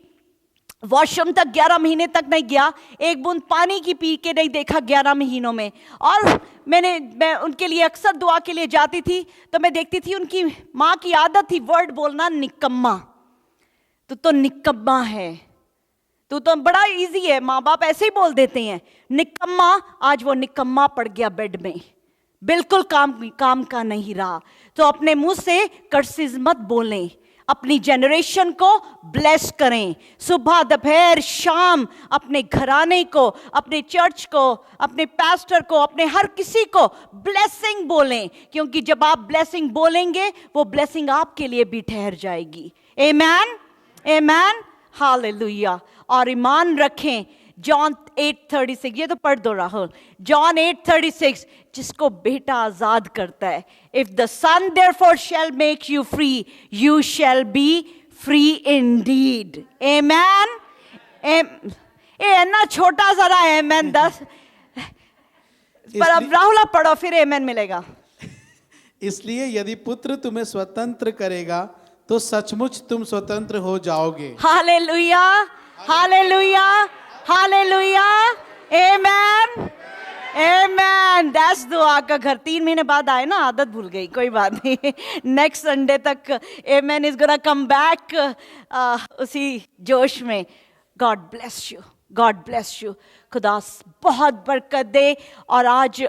वॉशरूम तक 11 महीने तक नहीं गया, एक बूंद पानी की पी के नहीं देखा 11 महीनों में। और मैं उनके लिए अक्सर दुआ के लिए जाती थी, तो मैं देखती थी उनकी माँ की आदत थी वर्ड बोलना, निकम्मा। तू तो निकम्मा है, तू तो बड़ा इजी है, माँ बाप ऐसे ही बोल देते हैं निकम्मा। आज वो निकम्मा पड़ गया बेड में, बिल्कुल काम का नहीं रहा। तो अपने मुंह से कर्सेस मत बोलें, अपनी जनरेशन को ब्लेस करें। सुबह दोपहर शाम अपने घराने को, अपने चर्च को, अपने पास्टर को, अपने हर किसी को ब्लेसिंग बोलें, क्योंकि जब आप ब्लेसिंग बोलेंगे वो ब्लेसिंग आपके लिए भी ठहर जाएगी। आमेन, आमेन, हालेलुया। और ईमान रखें, जॉन 8:36, ये तो पढ़ दो राहुल। जॉन 8:36, जिसको बेटा आजाद करता है, if the son therefore shall make you free, you shall be free indeed. Amen. ए ना छोटा सा रहा आमेन 10, पर अब राहुल आप पढ़ो, फिर आमेन मिलेगा। इसलिए यदि पुत्र तुम्हें स्वतंत्र करेगा तो सचमुच तुम स्वतंत्र हो जाओगे। Hallelujah, hallelujah, hallelujah, amen, amen. That's दुआ का घर। 3 महीने बाद आए ना, आदत भूल गई, कोई बात नहीं। नेक्स्ट संडे तक आमेन इज गोना कम बैक उसी जोश में। God bless you, God bless you. खुदा बहुत बरकत दे। और आज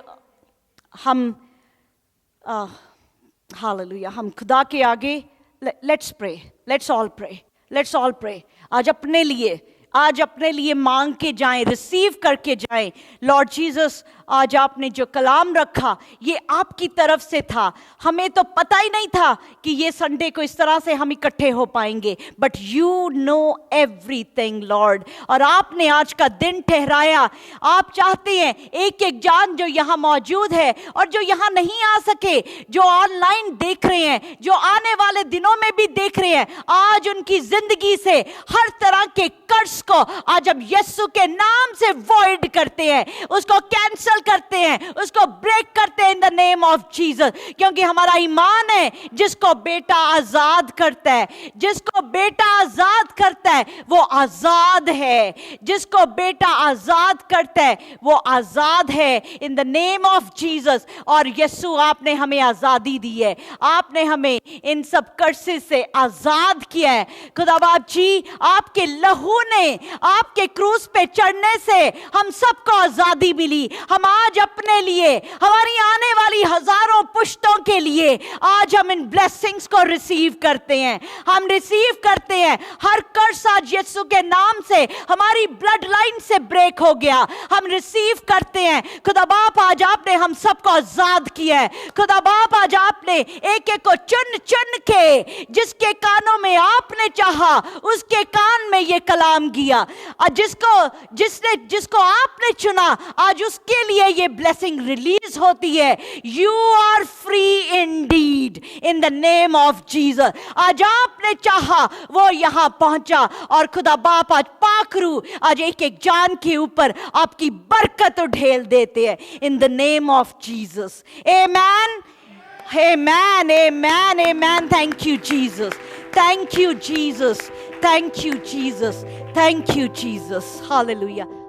हम हालेलुया, हम खुदा के आगे let's pray, let's all pray, let's all pray. आज अपने लिए मांग के जाएं, रिसीव करके जाएं। लॉर्ड जीसस, आज आपने जो कलाम रखा ये आपकी तरफ से था। हमें तो पता ही नहीं था कि ये संडे को इस तरह से हम इकट्ठे हो पाएंगे, but you know everything Lord. और आपने आज का दिन ठहराया। आप चाहते हैं एक एक जान जो यहाँ मौजूद है और जो यहाँ नहीं आ सके, जो ऑनलाइन देख रहे हैं, जो आने वाले दिनों में भी देख रहे हैं, आज उनकी जिंदगी से हर तरह के कर्ज को आज हम यीशु के नाम से वॉइड करते हैं, उसको कैंसिल करते हैं, उसको ब्रेक करते हैं इन द नेम ऑफ जीसस। क्योंकि हमारा ईमान है, जिसको बेटा आजाद करता है, जिसको बेटा आजाद करता है वो आजाद है, जिसको बेटा आजाद करता है वो आजाद है in the name of Jesus. और यीशु, आपने हमें आजादी दी है, आपने हमें इन सब कर्सेस से आजाद किया है। खुदा बाप जी, आपके लहू ने, आपके क्रूस पे चढ़ने से हम सबको आजादी मिली। हम आज अपने लिए, हमारी आने वाली हजारों पुश्तों के लिए आज हम इन ब्लेसिंग्स को रिसीव करते हैं। हम रिसीव करते हैं हर कर्स आज यीशु के नाम से हमारी ब्लड लाइन से ब्रेक हो गया। हम रिसीव करते हैं। खुदा बाप, आज आपने हम सबको आजाद किया है। खुदा बाप, आज आपने एक एक को चुन चुन के, जिसके कानों में आपने चाहा उसके कान में ये कलाम किया। और जिसको आपने चुना, आज उसके लिए ये ब्लेसिंग रिलीज होती है। You are free indeed in the name of Jesus. आज आपने चाहा वो यहां पहुंचा। और खुदा बाप, आज पाखरू आज एक एक जान के ऊपर आपकी बरकत उठेल देते हैं इन the name of Jesus. Amen, amen, amen, amen. Thank you Jesus, thank you Jesus, thank you Jesus, thank you Jesus. Hallelujah.